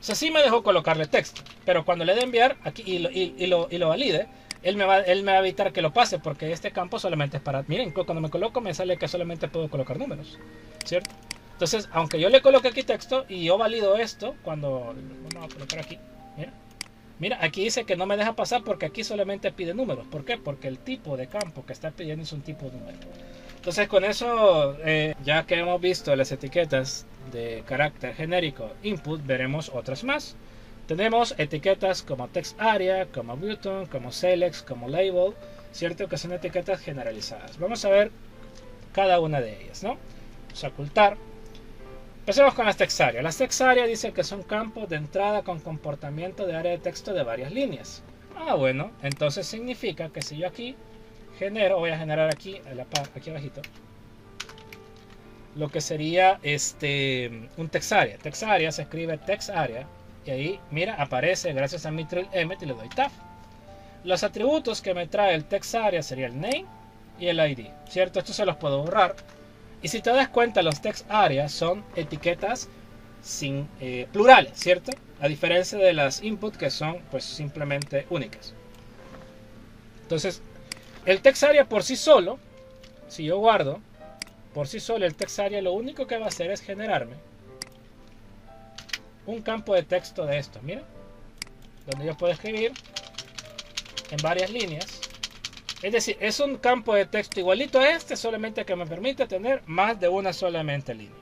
O sea, sí me dejó colocarle texto, pero cuando le dé enviar aquí y lo valide, él me va a evitar que lo pase porque este campo solamente es para... Miren, cuando me coloco me sale que solamente puedo colocar números, ¿cierto? Entonces, aunque yo le coloque aquí texto y yo valido esto, cuando... Vamos a colocar aquí, mira, aquí dice que no me deja pasar porque aquí solamente pide números. ¿Por qué? Porque el tipo de campo que está pidiendo es un tipo numérico. Entonces, con eso, ya que hemos visto las etiquetas de carácter genérico input, veremos otras más. Tenemos etiquetas como text area, como button, como select, como label, ¿cierto? Que son etiquetas generalizadas. Vamos a ver cada una de ellas, ¿no? Vamos a ocultar. Empecemos con las text area. Las text area dicen que son campos de entrada con comportamiento de área de texto de varias líneas. Bueno, entonces significa que si yo aquí genero, voy a generar aquí, aquí abajito, lo que sería un text area. Text area se escribe text area. Y ahí, mira, aparece gracias a mi Emmet y le doy tab. Los atributos que me trae el text area sería el name y el ID, ¿cierto? Esto se los puedo borrar. Y si te das cuenta, los text area son etiquetas sin plurales, ¿cierto? A diferencia de las input que son pues simplemente únicas. Entonces, el text area por sí solo, si yo guardo, por sí solo el text area lo único que va a hacer es generarme un campo de texto de esto, mira, donde yo puedo escribir en varias líneas. Es decir, es un campo de texto igualito a este, solamente que me permite tener más de una solamente línea.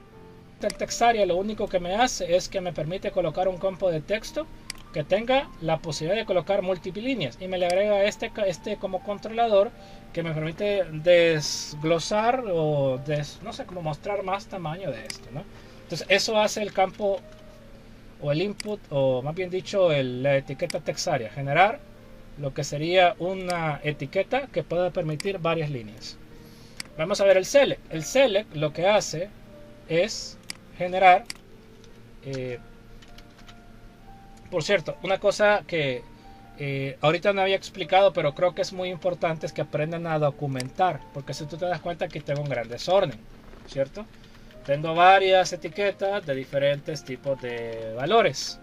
El text area lo único que me hace es que me permite colocar un campo de texto que tenga la posibilidad de colocar múltiples líneas y me le agrega este como controlador que me permite desglosar o no sé, como mostrar más tamaño de esto, ¿no? Entonces eso hace el campo o el input, o más bien dicho la etiqueta text area, generar lo que sería una etiqueta que pueda permitir varias líneas. Vamos a ver el select. El select lo que hace es generar, por cierto, una cosa que ahorita no había explicado, pero creo que es muy importante es que aprendan a documentar, porque si tú te das cuenta que tengo un gran desorden, ¿cierto? Tengo varias etiquetas de diferentes tipos de valores.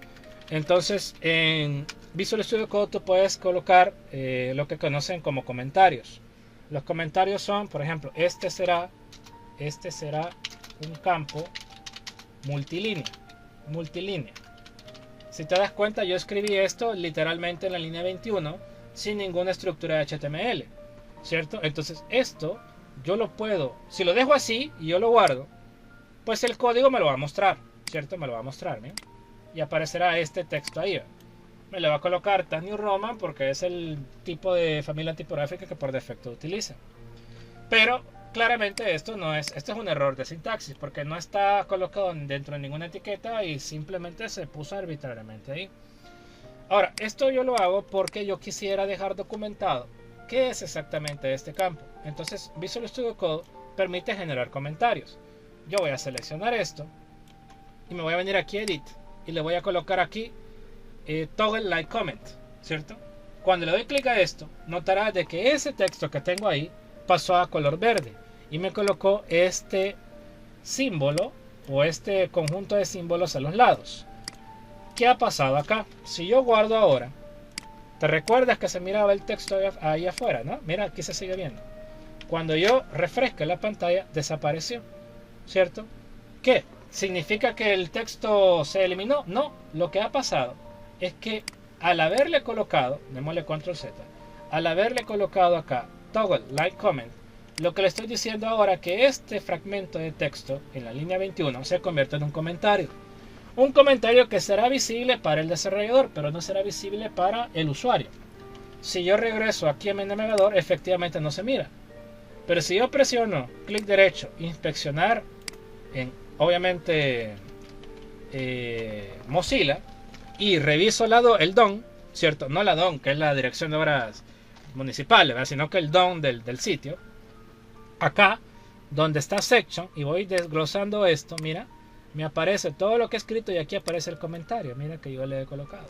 Entonces en Visual Studio Code tú puedes colocar lo que conocen como comentarios. Los comentarios son, por ejemplo, este será un campo multilínea. Si te das cuenta, yo escribí esto literalmente en la línea 21 sin ninguna estructura de HTML, ¿cierto? Entonces esto yo lo puedo, si lo dejo así y yo lo guardo, pues el código me lo va a mostrar, ¿cierto? Me lo va a mostrar, ¿bien? Y aparecerá este texto ahí. Me le va a colocar Times New Roman porque es el tipo de familia tipográfica que por defecto utiliza. Pero claramente esto es un error de sintaxis porque no está colocado dentro de ninguna etiqueta y simplemente se puso arbitrariamente ahí. Ahora, esto yo lo hago porque yo quisiera dejar documentado qué es exactamente este campo. Entonces Visual Studio Code permite generar comentarios. Yo voy a seleccionar esto y me voy a venir aquí a Edit y le voy a colocar aquí Toggle Like Comment, ¿cierto? Cuando le doy clic a esto, notará de que ese texto que tengo ahí pasó a color verde y me colocó este símbolo o este conjunto de símbolos a los lados. ¿Qué ha pasado acá? Si yo guardo ahora, ¿te recuerdas que se miraba el texto ahí afuera, no? Mira, aquí se sigue viendo. Cuando yo refresque la pantalla, desapareció, ¿cierto? ¿Qué? ¿Significa que el texto se eliminó? No, lo que ha pasado es que al haberle colocado, démosle control Z, al haberle colocado acá Toggle Like Comment, lo que le estoy diciendo ahora es que este fragmento de texto en la línea 21 se convierte en un comentario. Un comentario que será visible para el desarrollador, pero no será visible para el usuario. Si yo regreso aquí a mi navegador, efectivamente no se mira. Pero si yo presiono clic derecho, inspeccionar en, obviamente, Mozilla, y reviso el DOM, ¿cierto? No la DOM, que es la Dirección de Obras Municipales, ¿verdad? Sino que el DOM del sitio. Acá, donde está Section, y voy desglosando esto, mira, me aparece todo lo que he escrito y aquí aparece el comentario, mira que yo le he colocado.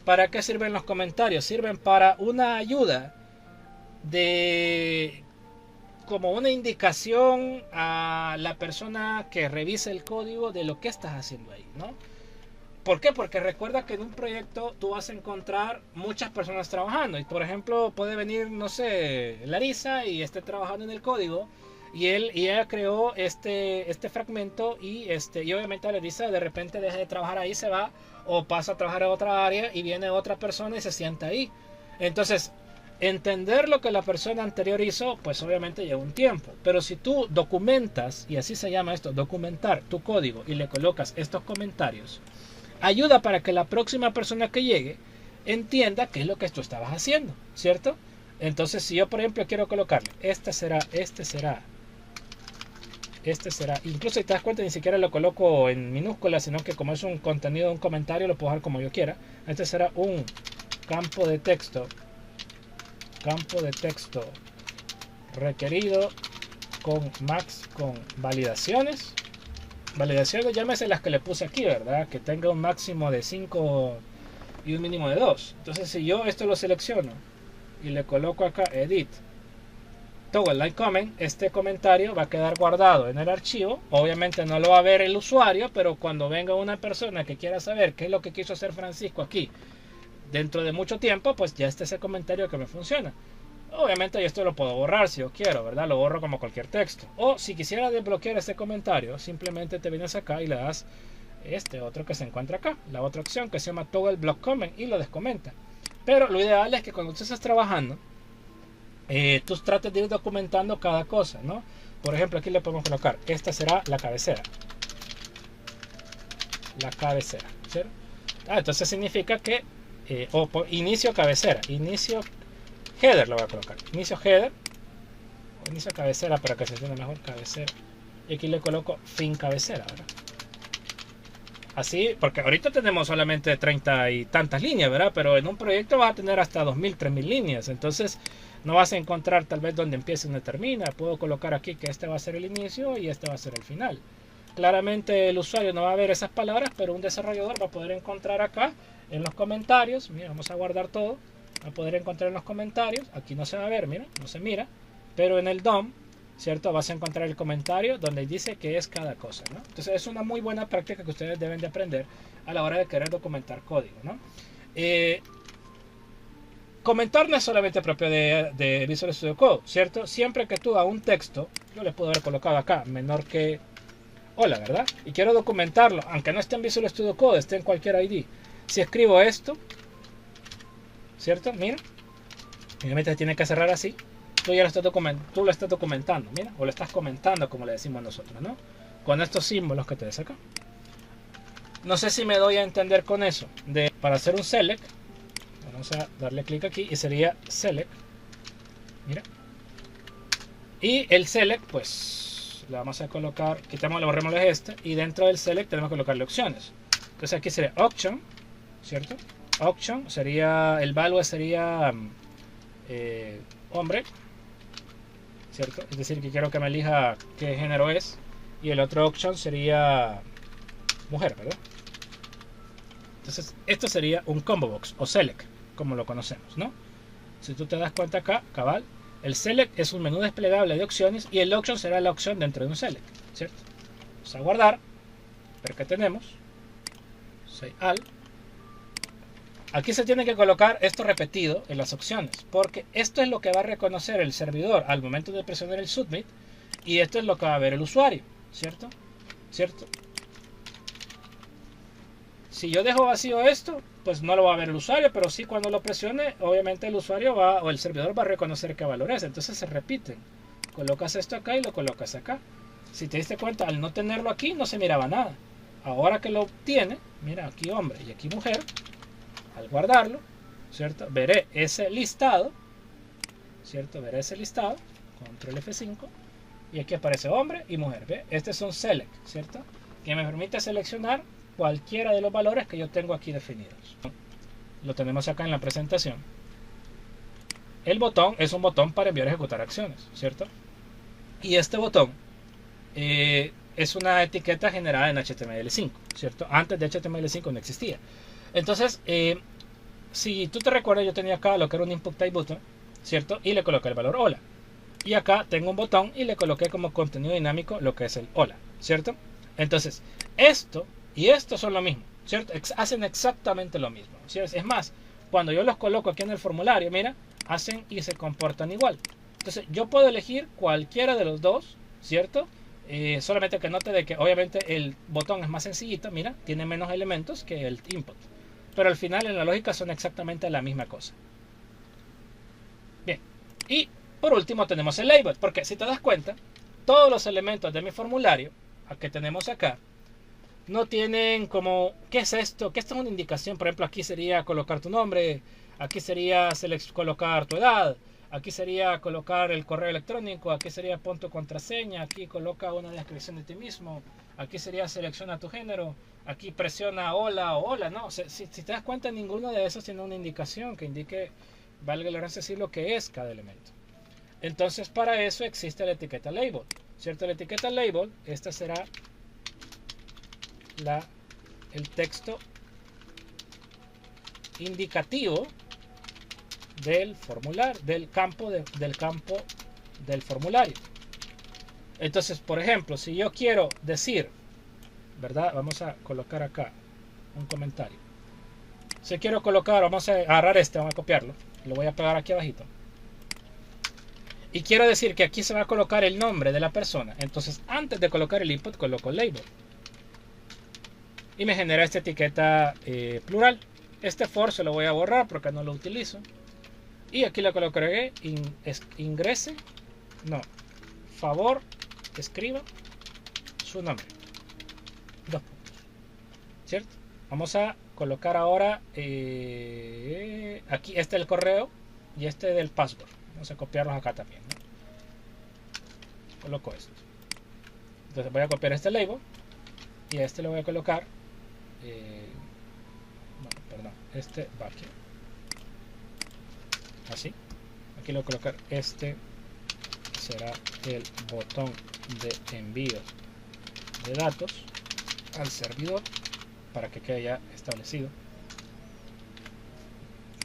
¿Para qué sirven los comentarios? Sirven para una ayuda de como una indicación a la persona que revise el código de lo que estás haciendo ahí, ¿no? ¿Por qué? Porque recuerda que en un proyecto tú vas a encontrar muchas personas trabajando y por ejemplo puede venir, no sé, Larisa y esté trabajando en el código y ella creó este fragmento y obviamente Larisa de repente deja de trabajar ahí, se va o pasa a trabajar a otra área y viene otra persona y se sienta ahí. Entonces, entender lo que la persona anterior hizo, pues obviamente lleva un tiempo. Pero si tú documentas, y así se llama esto, documentar tu código y le colocas estos comentarios, ayuda para que la próxima persona que llegue entienda qué es lo que tú estabas haciendo, ¿cierto? Entonces, si yo, por ejemplo, quiero colocarle, este será, incluso si te das cuenta, ni siquiera lo coloco en minúsculas, sino que como es un contenido de un comentario, lo puedo dejar como yo quiera. Este será un campo de texto requerido con validaciones. Validaciones, llámese las que le puse aquí, ¿verdad? Que tenga un máximo de 5 y un mínimo de 2. Entonces, si yo esto lo selecciono y le coloco acá Edit, Toggle Like Comment, este comentario va a quedar guardado en el archivo. Obviamente no lo va a ver el usuario, pero cuando venga una persona que quiera saber qué es lo que quiso hacer Francisco aquí dentro de mucho tiempo, pues ya está ese comentario que me funciona. Obviamente yo esto lo puedo borrar si yo quiero, ¿verdad? Lo borro como cualquier texto. O si quisiera desbloquear ese comentario, simplemente te vienes acá y le das este otro que se encuentra acá, la otra opción que se llama Toggle Block Comment y lo descomenta. Pero lo ideal es que cuando tú estés trabajando, tú trates de ir documentando cada cosa, ¿no? Por ejemplo, aquí le podemos colocar, esta será la cabecera. La cabecera, ¿cierto? Entonces significa que inicio cabecera, inicio header lo voy a colocar, inicio header, o inicio cabecera para que se entienda mejor, cabecera, y aquí le coloco fin cabecera, ¿verdad? Así, porque ahorita tenemos solamente 30 y tantas líneas, ¿verdad? Pero en un proyecto vas a tener hasta 2000, 3000 líneas, entonces no vas a encontrar tal vez donde empieza y donde termina. Puedo colocar aquí que este va a ser el inicio y este va a ser el final. Claramente el usuario no va a ver esas palabras, pero un desarrollador va a poder encontrar acá en los comentarios, mira, vamos a guardar todo, a poder encontrar en los comentarios, aquí no se va a ver, mira, no se mira, pero en el DOM, ¿cierto? Vas a encontrar el comentario donde dice qué es cada cosa, ¿no? Entonces es una muy buena práctica que ustedes deben de aprender a la hora de querer documentar código, ¿no? Comentar no es solamente propio de Visual Studio Code, ¿cierto? Siempre que tú a un texto, yo le puedo haber colocado acá, menor que hola, ¿verdad? Y quiero documentarlo, aunque no esté en Visual Studio Code, esté en cualquier ID. Si escribo esto, ¿cierto? Mira, obviamente se tiene que cerrar así. Tú ya lo estás documentando, mira, o lo estás comentando, como le decimos nosotros, ¿no? Con estos símbolos que te des acá. No sé si me doy a entender con eso. Para hacer un select, vamos a darle clic aquí y sería select. Mira. Y el select, pues, le vamos a colocar, quitamos, le borremos este, y dentro del select tenemos que colocarle opciones. Entonces aquí sería option, ¿cierto? Option sería, el value sería hombre, ¿cierto? Es decir, que quiero que me elija qué género es. Y el otro option sería mujer, ¿verdad? Entonces, esto sería un combo box o select, como lo conocemos, ¿no? Si tú te das cuenta acá, cabal, el select es un menú desplegable de opciones y el option será la opción dentro de un select, ¿cierto? Vamos a guardar, ver qué tenemos. Say all. Aquí se tiene que colocar esto repetido en las opciones, porque esto es lo que va a reconocer el servidor al momento de presionar el submit, y esto es lo que va a ver el usuario, ¿cierto? ¿Cierto? Si yo dejo vacío esto, pues no lo va a ver el usuario, pero sí cuando lo presione, obviamente el usuario va, o el servidor va a reconocer qué valor es. Entonces se repiten. Colocas esto acá y lo colocas acá. Si te diste cuenta, al no tenerlo aquí no se miraba nada. Ahora que lo tiene, mira, aquí hombre y aquí mujer, al guardarlo, ¿cierto? Veré ese listado, ¿cierto? Veré ese listado, control F5, y aquí aparece hombre y mujer, ¿ve? Este es un select, ¿cierto? Que me permite seleccionar cualquiera de los valores que yo tengo aquí definidos. Lo tenemos acá en la presentación. El botón es un botón para enviar o ejecutar acciones, ¿cierto? Y este botón es una etiqueta generada en HTML5, ¿cierto? Antes de HTML5 no existía. Entonces, si tú te recuerdas, yo tenía acá lo que era un input type button, ¿cierto? Y le coloqué el valor hola. Y acá tengo un botón y le coloqué como contenido dinámico lo que es el hola, ¿cierto? Entonces, esto y esto son lo mismo, ¿cierto? Hacen exactamente lo mismo, ¿cierto? Es más, cuando yo los coloco aquí en el formulario, mira, hacen y se comportan igual. Entonces, yo puedo elegir cualquiera de los dos, ¿cierto? Solamente que note de que obviamente el botón es más sencillito, mira, tiene menos elementos que el input. Pero al final en la lógica son exactamente la misma cosa. Bien, y por último tenemos el label, porque si te das cuenta, todos los elementos de mi formulario que tenemos acá no tienen como, ¿qué es esto? ¿Qué esto es una indicación? Por ejemplo, aquí sería colocar tu nombre, aquí sería colocar tu edad, aquí sería colocar el correo electrónico, aquí sería pon tu contraseña, aquí coloca una descripción de ti mismo, aquí sería selecciona tu género, aquí presiona hola o hola, ¿no? Si te das cuenta, ninguno de esos tiene una indicación que indique, valga la redundancia, decir lo que es cada elemento. Entonces, para eso existe la etiqueta label, ¿cierto? La etiqueta label, esta será el texto indicativo del formulario, del campo del formulario. Entonces, por ejemplo, si yo quiero decir, ¿verdad? Vamos a colocar acá un comentario. Si quiero colocar, vamos a agarrar vamos a copiarlo, lo voy a pegar aquí abajito. Y quiero decir que aquí se va a colocar el nombre de la persona. Entonces, antes de colocar el input, coloco el label. Y me genera esta etiqueta plural. Este for se lo voy a borrar porque no lo utilizo. Y aquí le colocaré ingrese, no, favor, escriba su nombre. 2 puntos. ¿Cierto? Vamos a colocar ahora aquí este el correo y este del password. Vamos a copiarlos acá también, ¿no? Coloco esto. Entonces voy a copiar este label y a este le voy a colocar este va aquí, así. Aquí le voy a colocar este será el botón de envío de datos al servidor para que quede ya establecido.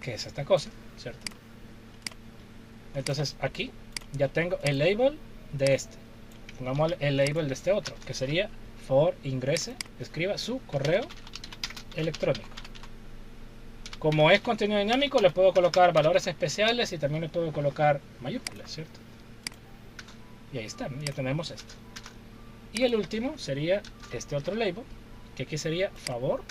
que es esta cosa, ¿cierto? Entonces aquí ya tengo el label de este. Pongamos el label de este otro, que sería for ingrese, escriba su correo electrónico. Como es contenido dinámico, le puedo colocar valores especiales y también le puedo colocar mayúsculas, ¿cierto? Y ahí está, ¿no? Ya tenemos esto. Y el último sería este otro label, que aquí sería favor.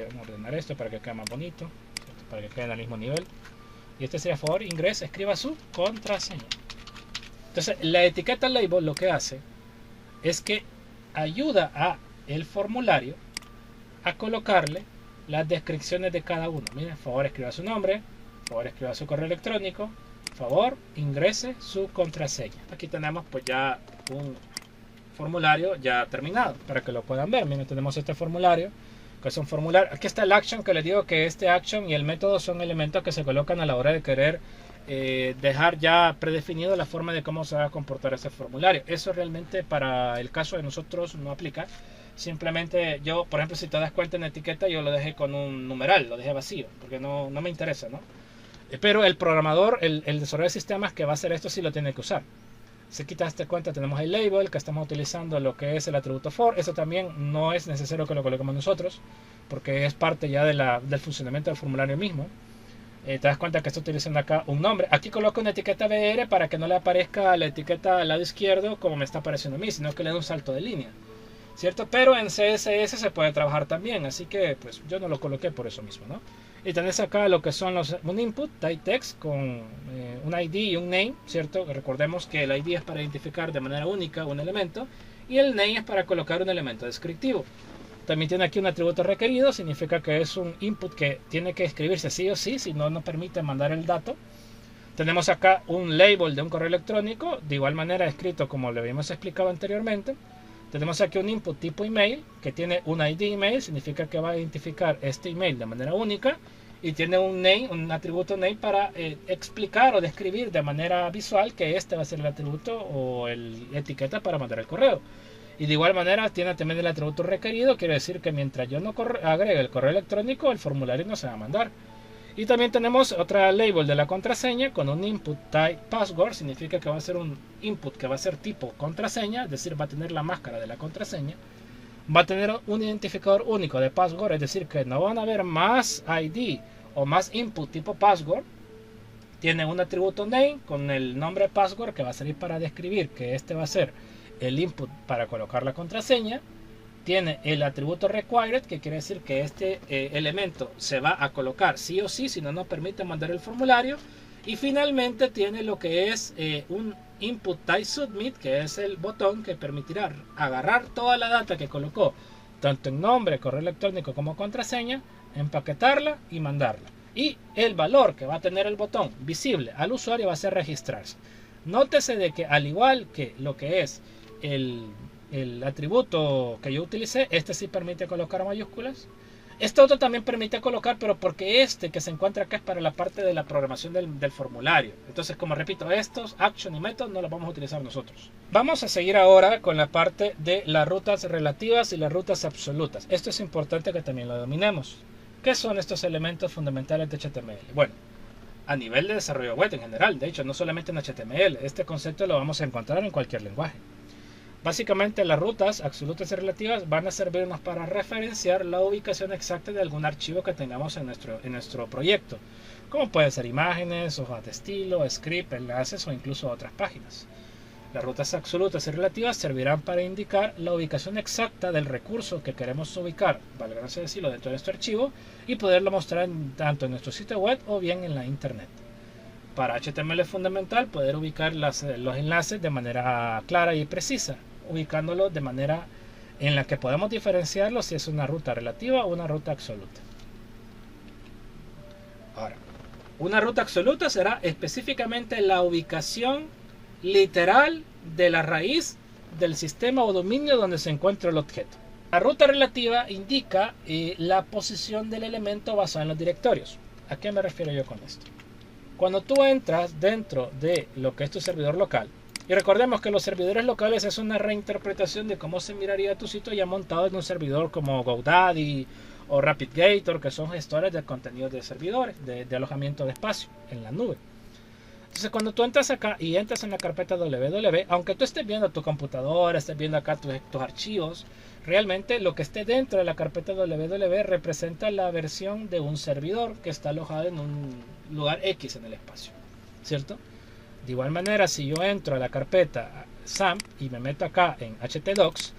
Vamos a ordenar esto para que quede más bonito, ¿cierto? Para que quede al mismo nivel. Y este sería favor ingrese, escriba su contraseña. Entonces la etiqueta label lo que hace es que ayuda a el formulario a colocarle las descripciones de cada uno. Miren, favor escriba su nombre, favor escriba su correo electrónico, favor ingrese su contraseña. Aquí tenemos pues ya un formulario ya terminado para que lo puedan ver. Miren, tenemos este formulario que es un formulario. Aquí está el action, que les digo que este action y el método son elementos que se colocan a la hora de querer dejar ya predefinido la forma de cómo se va a comportar ese formulario. Eso realmente para el caso de nosotros no aplica. Simplemente yo, por ejemplo, si te das cuenta en la etiqueta, yo lo dejé con un numeral, lo dejé vacío, porque no me interesa, ¿no? Pero el programador, el desarrollador de sistemas que va a hacer esto sí lo tiene que usar. Si quitaste cuenta, tenemos el label, que estamos utilizando lo que es el atributo for. Eso también no es necesario que lo coloquemos nosotros, porque es parte ya del funcionamiento del formulario mismo. Te das cuenta que estoy utilizando acá un nombre. Aquí coloco una etiqueta BR para que no le aparezca la etiqueta al lado izquierdo como me está apareciendo a mí, sino que le dé un salto de línea, ¿cierto? Pero en CSS se puede trabajar también, así que pues yo no lo coloqué por eso mismo, ¿no? Y tenés acá lo que son un input, type text, con un ID y un name, ¿cierto? Recordemos que el ID es para identificar de manera única un elemento y el name es para colocar un elemento descriptivo. También tiene aquí un atributo requerido, significa que es un input que tiene que escribirse sí o sí, si no, no permite mandar el dato. Tenemos acá un label de un correo electrónico, de igual manera escrito como le habíamos explicado anteriormente. Tenemos aquí un input tipo email, que tiene un ID email, significa que va a identificar este email de manera única. Y tiene un name, un atributo name para explicar o describir de manera visual que este va a ser el atributo o la etiqueta para mandar el correo. Y de igual manera tiene también el atributo requerido, quiere decir que mientras yo no agregue el correo electrónico, el formulario no se va a mandar. Y también tenemos otra label de la contraseña con un input type password, significa que va a ser un input que va a ser tipo contraseña, es decir, va a tener la máscara de la contraseña. Va a tener un identificador único de password, es decir, que no van a haber más ID o más input tipo password. Tiene un atributo name con el nombre password que va a servir para describir que este va a ser el input para colocar la contraseña. Tiene el atributo required, que quiere decir que este elemento se va a colocar sí o sí, si no nos permite mandar el formulario. Y finalmente tiene lo que es un input type submit, que es el botón que permitirá agarrar toda la data que colocó, tanto en nombre, correo electrónico como contraseña, empaquetarla y mandarla. Y el valor que va a tener el botón visible al usuario va a ser registrarse. Nótese de que al igual que lo que es el atributo que yo utilicé, este sí permite colocar mayúsculas. Este otro también permite colocar, pero porque este que se encuentra acá es para la parte de la programación del formulario. Entonces, como repito, estos action y method no los vamos a utilizar nosotros. Vamos a seguir ahora con la parte de las rutas relativas y las rutas absolutas. Esto es importante que también lo dominemos. ¿Qué son estos elementos fundamentales de HTML? Bueno, a nivel de desarrollo web en general, de hecho, no solamente en HTML, este concepto lo vamos a encontrar en cualquier lenguaje. Básicamente las rutas absolutas y relativas van a servirnos para referenciar la ubicación exacta de algún archivo que tengamos en nuestro proyecto, como pueden ser imágenes, hojas de estilo, script, enlaces o incluso otras páginas. Las rutas absolutas y relativas servirán para indicar la ubicación exacta del recurso que queremos ubicar, valga decirlo, dentro de nuestro archivo y poderlo mostrar tanto en nuestro sitio web o bien en la internet. Para HTML es fundamental poder ubicar los enlaces de manera clara y precisa, ubicándolo de manera en la que podemos diferenciarlo si es una ruta relativa o una ruta absoluta. Ahora, una ruta absoluta será específicamente la ubicación literal de la raíz del sistema o dominio donde se encuentra el objeto. La ruta relativa indica la posición del elemento basado en los directorios. ¿A qué me refiero yo con esto? Cuando tú entras dentro de lo que es tu servidor local, y recordemos que los servidores locales es una reinterpretación de cómo se miraría tu sitio ya montado en un servidor como GoDaddy o RapidGator, que son gestores de contenidos de servidores, de alojamiento de espacio en la nube. Entonces cuando tú entras acá y entras en la carpeta www, aunque tú estés viendo tu computadora, estés viendo acá tus archivos, realmente lo que esté dentro de la carpeta www representa la versión de un servidor que está alojado en un lugar X en el espacio, ¿cierto? De igual manera, si yo entro a la carpeta XAMPP y me meto acá en htdocs,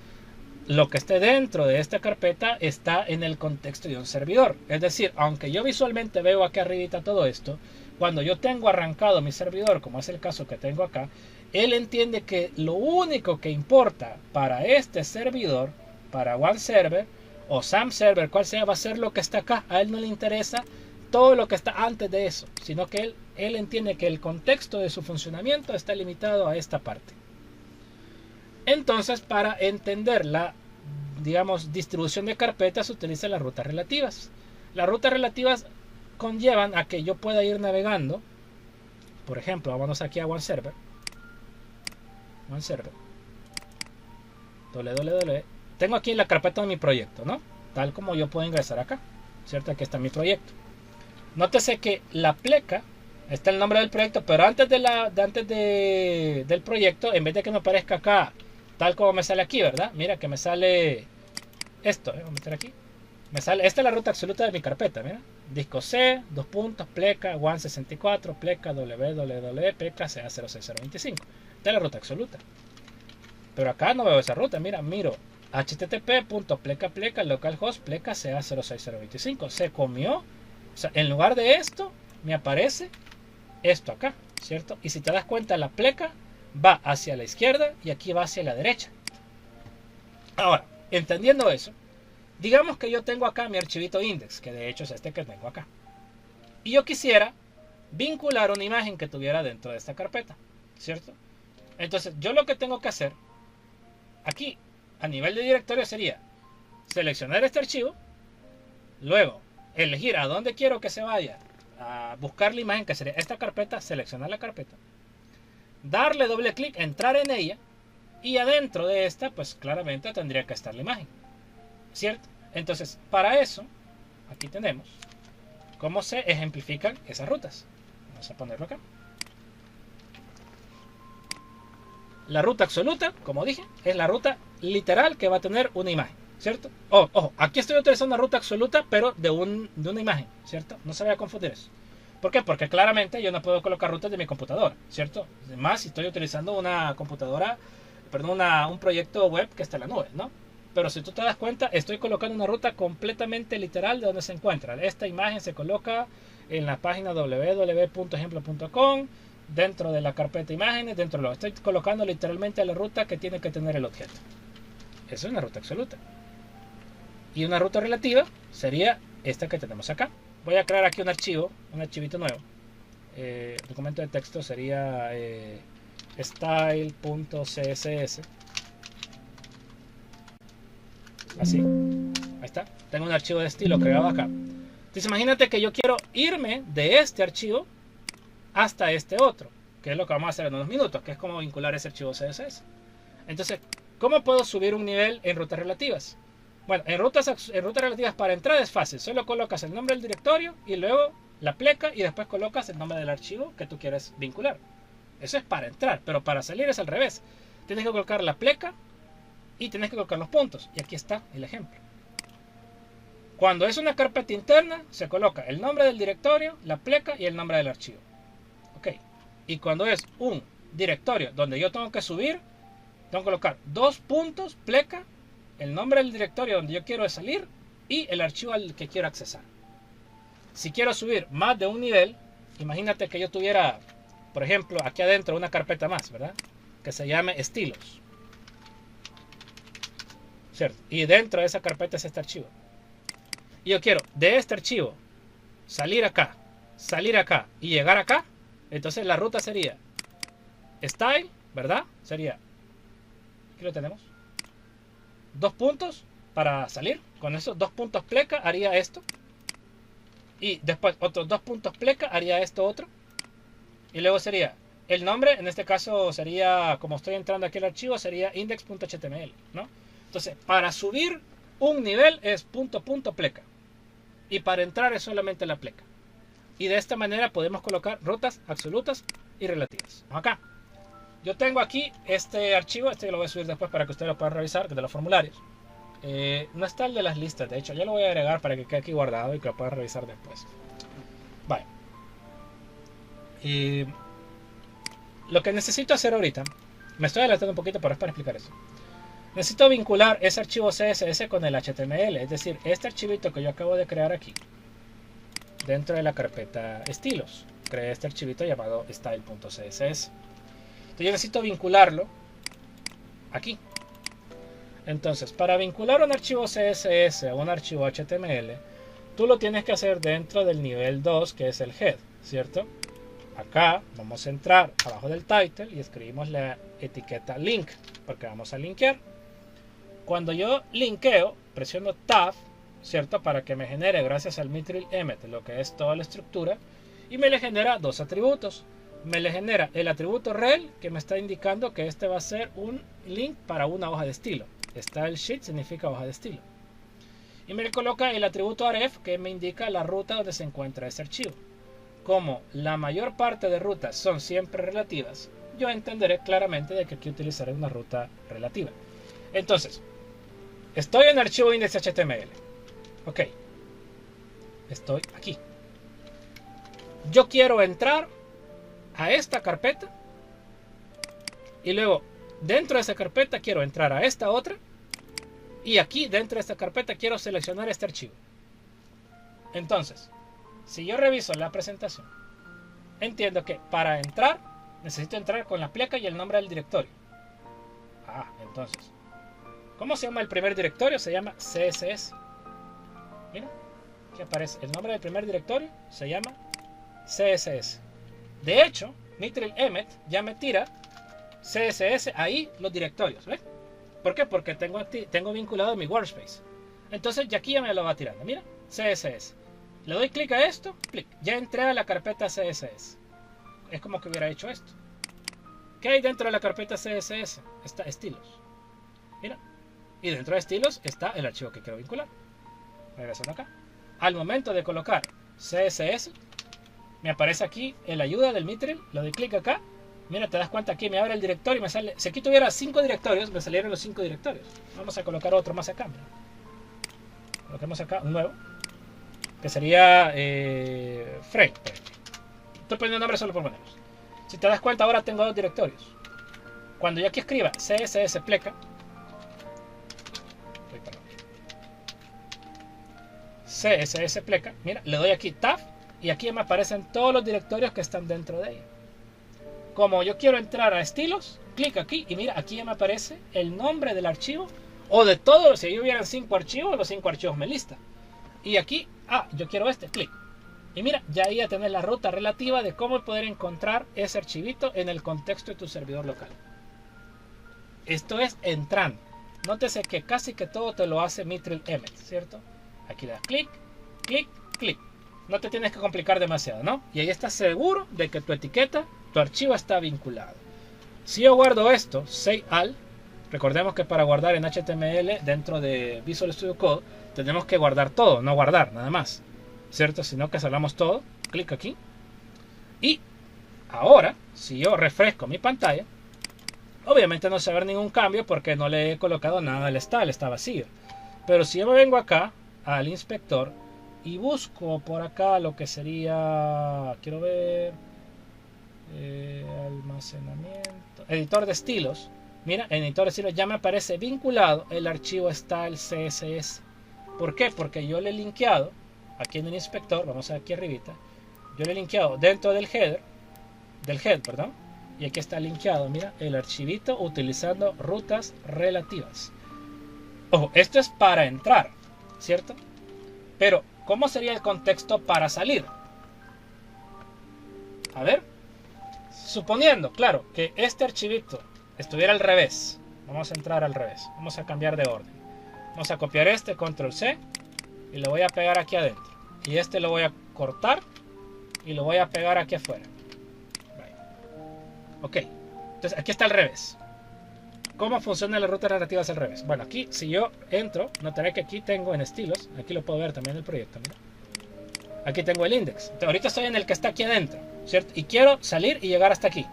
lo que esté dentro de esta carpeta está en el contexto de un servidor. Es decir, aunque yo visualmente veo aquí arribita todo esto, cuando yo tengo arrancado mi servidor, como es el caso que tengo acá, él entiende que lo único que importa para este servidor, para OneServer o XAMPP Server, cual sea, va a ser lo que está acá. A él no le interesa todo lo que está antes de eso, sino que él entiende que el contexto de su funcionamiento está limitado a esta parte. Entonces, para entender la, digamos, distribución de carpetas, se utilizan las rutas relativas. Las rutas relativas conllevan a que yo pueda ir navegando. Por ejemplo, vámonos aquí a OneServer. www. Tengo aquí la carpeta de mi proyecto, ¿no? Tal como yo puedo ingresar acá, ¿cierto? Aquí está mi proyecto. Nótese que la pleca está el nombre del proyecto, pero antes del proyecto, en vez de que me aparezca acá, tal como me sale aquí, ¿verdad? Mira que me sale esto, voy a meter aquí. Me sale, esta es la ruta absoluta de mi carpeta, mira. Disco C, pleca, WAN64, pleca, www, pleca, CA06025. Esta es la ruta absoluta. Pero acá no veo esa ruta, mira, miro http://pleca localhost pleca CA06025. Se comió. O sea, en lugar de esto, me aparece esto acá, ¿cierto? Y si te das cuenta, la pleca va hacia la izquierda y aquí va hacia la derecha. Ahora, entendiendo eso, digamos que yo tengo acá mi archivito index, que de hecho es este que tengo acá. Y yo quisiera vincular una imagen que tuviera dentro de esta carpeta, ¿cierto? Entonces, yo lo que tengo que hacer aquí, a nivel de directorio, sería seleccionar este archivo, luego elegir a dónde quiero que se vaya a buscar la imagen, que sería esta carpeta, seleccionar la carpeta, darle doble clic, entrar en ella, y adentro de esta, pues claramente tendría que estar la imagen, ¿cierto? Entonces, para eso, aquí tenemos cómo se ejemplifican esas rutas. Vamos a ponerlo acá. La ruta absoluta, como dije, es la ruta literal que va a tener una imagen, ¿cierto? Ojo, aquí estoy utilizando una ruta absoluta, pero de una imagen, ¿cierto? No se vaya a confundir eso. ¿Por qué? Porque claramente yo no puedo colocar rutas de mi computadora, ¿cierto? Además, si estoy utilizando una computadora, perdón, un proyecto web que está en la nube, ¿no? Pero si tú te das cuenta, estoy colocando una ruta completamente literal de donde se encuentra. Esta imagen se coloca en la página www.ejemplo.com, dentro de la carpeta imágenes, estoy colocando literalmente la ruta que tiene que tener el objeto. Eso es una ruta absoluta. Y una ruta relativa sería esta que tenemos acá. Voy a crear aquí un archivito nuevo. El documento de texto sería style.css. Así. Ahí está. Tengo un archivo de estilo creado acá. Entonces imagínate que yo quiero irme de este archivo hasta este otro, que es lo que vamos a hacer en unos minutos, que es como vincular ese archivo CSS. Entonces, ¿cómo puedo subir un nivel en rutas relativas? Bueno, en rutas relativas para entrar es fácil. Solo colocas el nombre del directorio y luego la pleca y después colocas el nombre del archivo que tú quieres vincular. Eso es para entrar, pero para salir es al revés. Tienes que colocar la pleca y tienes que colocar los puntos. Y aquí está el ejemplo. Cuando es una carpeta interna, se coloca el nombre del directorio, la pleca y el nombre del archivo. Ok. Y cuando es un directorio donde yo tengo que subir, tengo que colocar dos puntos, pleca, el nombre del directorio donde yo quiero salir y el archivo al que quiero accesar. Si quiero subir más de un nivel, imagínate que yo tuviera, por ejemplo, aquí adentro una carpeta más, ¿verdad? Que se llame estilos. ¿Cierto? Y dentro de esa carpeta es este archivo. Y yo quiero de este archivo salir acá y llegar acá. Entonces la ruta sería style, ¿verdad? Sería, aquí lo tenemos, dos puntos para salir. Con esos dos puntos pleca haría esto. Y después otros dos puntos pleca haría esto otro. Y luego sería el nombre, en este caso sería, como estoy entrando aquí al archivo, sería index.html, ¿no? Entonces, para subir un nivel es punto pleca. y para entrar es solamente la pleca. Y de esta manera podemos colocar rutas absolutas y relativas. Acá. Yo tengo aquí este archivo, este lo voy a subir después para que ustedes lo puedan revisar, de los formularios. No está el de las listas, de hecho, ya lo voy a agregar para que quede aquí guardado y que lo puedan revisar después. Vale. Lo que necesito hacer ahorita, me estoy adelantando un poquito, pero es para explicar eso. Necesito vincular ese archivo CSS con el HTML, es decir, este archivito que yo acabo de crear aquí, dentro de la carpeta estilos. Creé este archivito llamado style.css. Entonces yo necesito vincularlo aquí. Entonces, para vincular un archivo CSS a un archivo HTML, tú lo tienes que hacer dentro del nivel 2, que es el head, ¿cierto? Acá vamos a entrar abajo del title y escribimos la etiqueta link, porque vamos a linkear. Cuando yo linkeo, presiono Tab, ¿cierto? Para que me genere, gracias al Mithril Emmet, lo que es toda la estructura, y me le genera dos atributos. Me le genera el atributo rel, que me está indicando que este va a ser un link para una hoja de estilo. Style sheet significa hoja de estilo. Y me le coloca el atributo ref, que me indica la ruta donde se encuentra ese archivo. Como la mayor parte de rutas son siempre relativas, yo entenderé claramente de que aquí utilizaré una ruta relativa. Entonces, estoy en archivo index.html. Ok. Estoy aquí. Yo quiero entrar a esta carpeta y luego dentro de esa carpeta quiero entrar a esta otra y aquí dentro de esta carpeta quiero seleccionar este archivo. Entonces, si yo reviso la presentación, entiendo que para entrar necesito entrar con la pleca y el nombre del directorio. Entonces, ¿cómo se llama el primer directorio? Se llama CSS. Mira, aquí aparece el nombre del primer directorio, se llama CSS. De hecho, Mithril Emmet ya me tira CSS ahí los directorios, ¿ves? ¿Por qué? Porque tengo vinculado mi workspace. Entonces ya aquí ya me lo va tirando. Mira, CSS. Le doy clic a esto, clic. Ya entré a la carpeta CSS. Es como que hubiera hecho esto. ¿Qué hay dentro de la carpeta CSS? Está estilos. Mira. Y dentro de estilos está el archivo que quiero vincular. Regresando acá. Al momento de colocar CSS, me aparece aquí el ayuda del Mithril. Le doy clic acá. Mira, te das cuenta aquí me abre el directorio y me sale. Si aquí tuviera 5 directorios, me salieron los 5 directorios. Vamos a colocar otro más acá. Mira. Coloquemos acá un nuevo, que sería frame. Estoy poniendo nombre solo por ponerlos. Si te das cuenta, ahora tengo 2 directorios. Cuando yo aquí escriba CSS pleca, CSS pleca, mira, le doy aquí Tab y aquí me aparecen todos los directorios que están dentro de ella. Como yo quiero entrar a estilos, clic aquí y mira, aquí ya me aparece el nombre del archivo o de todos. Si yo hubieran 5 archivos, los 5 archivos me listan. Y aquí, yo quiero este, clic. Y mira, ya ahí a tener la ruta relativa de cómo poder encontrar ese archivito en el contexto de tu servidor local. Esto es entrando. Nótese que casi que todo te lo hace Mithril Emmet, ¿cierto? Aquí le das clic, clic, clic. No te tienes que complicar demasiado, ¿no? Y ahí estás seguro de que tu etiqueta, tu archivo está vinculado. Si yo guardo esto, Save All, recordemos que para guardar en HTML dentro de Visual Studio Code tenemos que guardar todo, no guardar nada más, ¿cierto? Sino que salvamos todo, clic aquí. Y ahora, si yo refresco mi pantalla, obviamente no se va a ver ningún cambio porque no le he colocado nada al style, está vacío. Pero si yo me vengo acá al inspector y busco por acá lo que sería, quiero ver, almacenamiento, editor de estilos. Mira, en editor de estilos ya me aparece vinculado el archivo style CSS. ¿Por qué? Porque yo le he linkeado aquí en el inspector, vamos a ver aquí arribita, yo le he linkeado dentro del head, perdón, y aquí está linkeado, mira, el archivito utilizando rutas relativas. Ojo, esto es para entrar, ¿cierto? Pero, ¿cómo sería el contexto para salir? A ver, suponiendo, claro, que este archivito estuviera al revés. Vamos a entrar al revés, vamos a cambiar de orden. Vamos a copiar este, control C, y lo voy a pegar aquí adentro. Y este lo voy a cortar y lo voy a pegar aquí afuera. Ok, entonces aquí está al revés. ¿Cómo funciona la ruta relativa al revés? Bueno, aquí si yo entro, notaré que aquí tengo en estilos, aquí lo puedo ver también en el proyecto, mira. Aquí tengo el index. Entonces, ahorita estoy en el que está aquí adentro, ¿cierto? Y quiero salir y llegar hasta aquí.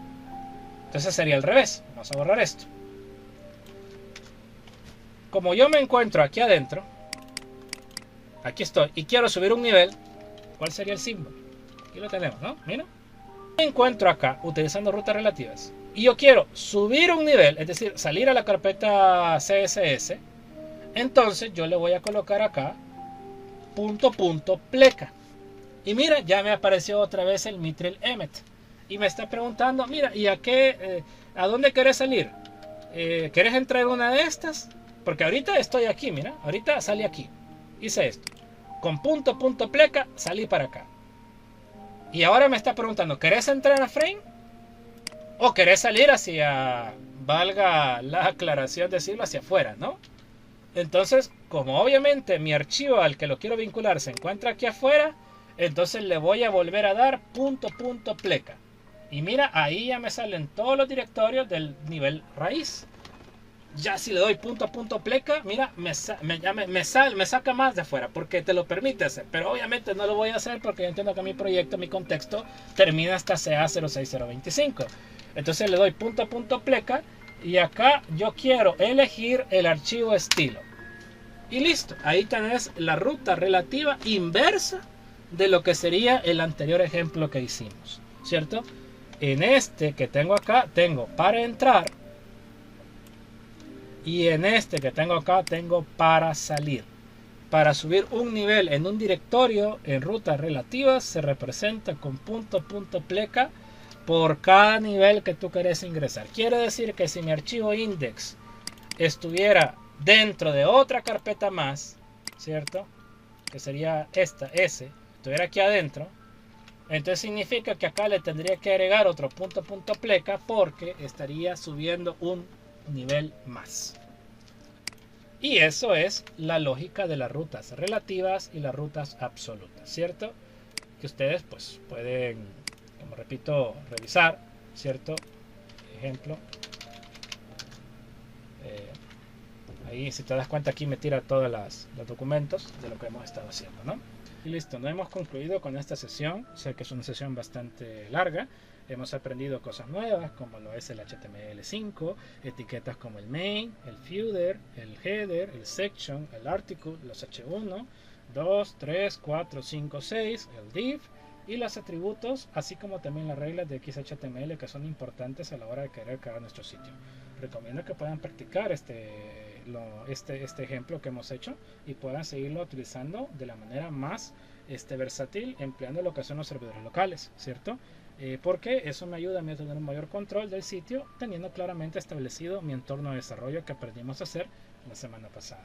Entonces sería al revés. Vamos a borrar esto. Como yo me encuentro aquí adentro, aquí estoy, y quiero subir un nivel, ¿cuál sería el símbolo? Aquí lo tenemos, ¿no? Mira. Me encuentro acá utilizando rutas relativas y yo quiero subir un nivel, es decir, salir a la carpeta CSS. Entonces yo le voy a colocar acá pleca. Y mira, ya me apareció otra vez el Mithril Emmet. Y me está preguntando, mira, ¿y a dónde querés salir? ¿Querés entrar en una de estas? Porque ahorita estoy aquí, mira, ahorita salí aquí. Hice esto. Con pleca salí para acá. Y ahora me está preguntando, ¿querés entrar a frame? ¿O querés salir hacia, valga la aclaración decirlo, hacia afuera, ¿no? Entonces, como obviamente mi archivo al que lo quiero vincular se encuentra aquí afuera, entonces le voy a volver a dar pleca. Y mira, ahí ya me salen todos los directorios del nivel raíz. Ya si le doy pleca, mira, me saca más de afuera, porque te lo permite hacer. Pero obviamente no lo voy a hacer porque yo entiendo que mi proyecto, mi contexto, termina hasta CA06025. Entonces le doy pleca y acá yo quiero elegir el archivo estilo. Y listo, ahí tenés la ruta relativa inversa de lo que sería el anterior ejemplo que hicimos, ¿cierto? En este que tengo acá, tengo para entrar. Y en este que tengo acá, tengo para salir. Para subir un nivel en un directorio en rutas relativas, se representa con pleca por cada nivel que tú querés ingresar. Quiere decir que si mi archivo index estuviera dentro de otra carpeta más, ¿cierto? Que sería esta, S, estuviera aquí adentro, entonces significa que acá le tendría que agregar otro pleca porque estaría subiendo un nivel más. Y eso es la lógica de las rutas relativas y las rutas absolutas, ¿cierto? Que ustedes pues pueden, como repito, revisar, ¿cierto? Ejemplo. Ahí si te das cuenta aquí me tira todos los documentos de lo que hemos estado haciendo, ¿no? Y listo, no hemos concluido con esta sesión. Sé que es una sesión bastante larga. Hemos aprendido cosas nuevas como lo es el HTML5, etiquetas como el main, el footer, el header, el section, el article, los H1, 2, 3, 4, 5, 6, el div y los atributos, así como también las reglas de XHTML que son importantes a la hora de querer crear nuestro sitio. Recomiendo que puedan practicar este ejemplo que hemos hecho y puedan seguirlo utilizando de la manera más versátil, empleando lo que son los servidores locales, ¿cierto? Porque eso me ayuda a mí a tener un mayor control del sitio, teniendo claramente establecido mi entorno de desarrollo que aprendimos a hacer la semana pasada.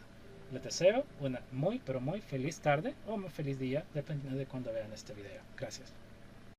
Les deseo una muy pero muy feliz tarde o muy feliz día, dependiendo de cuando vean este video. Gracias.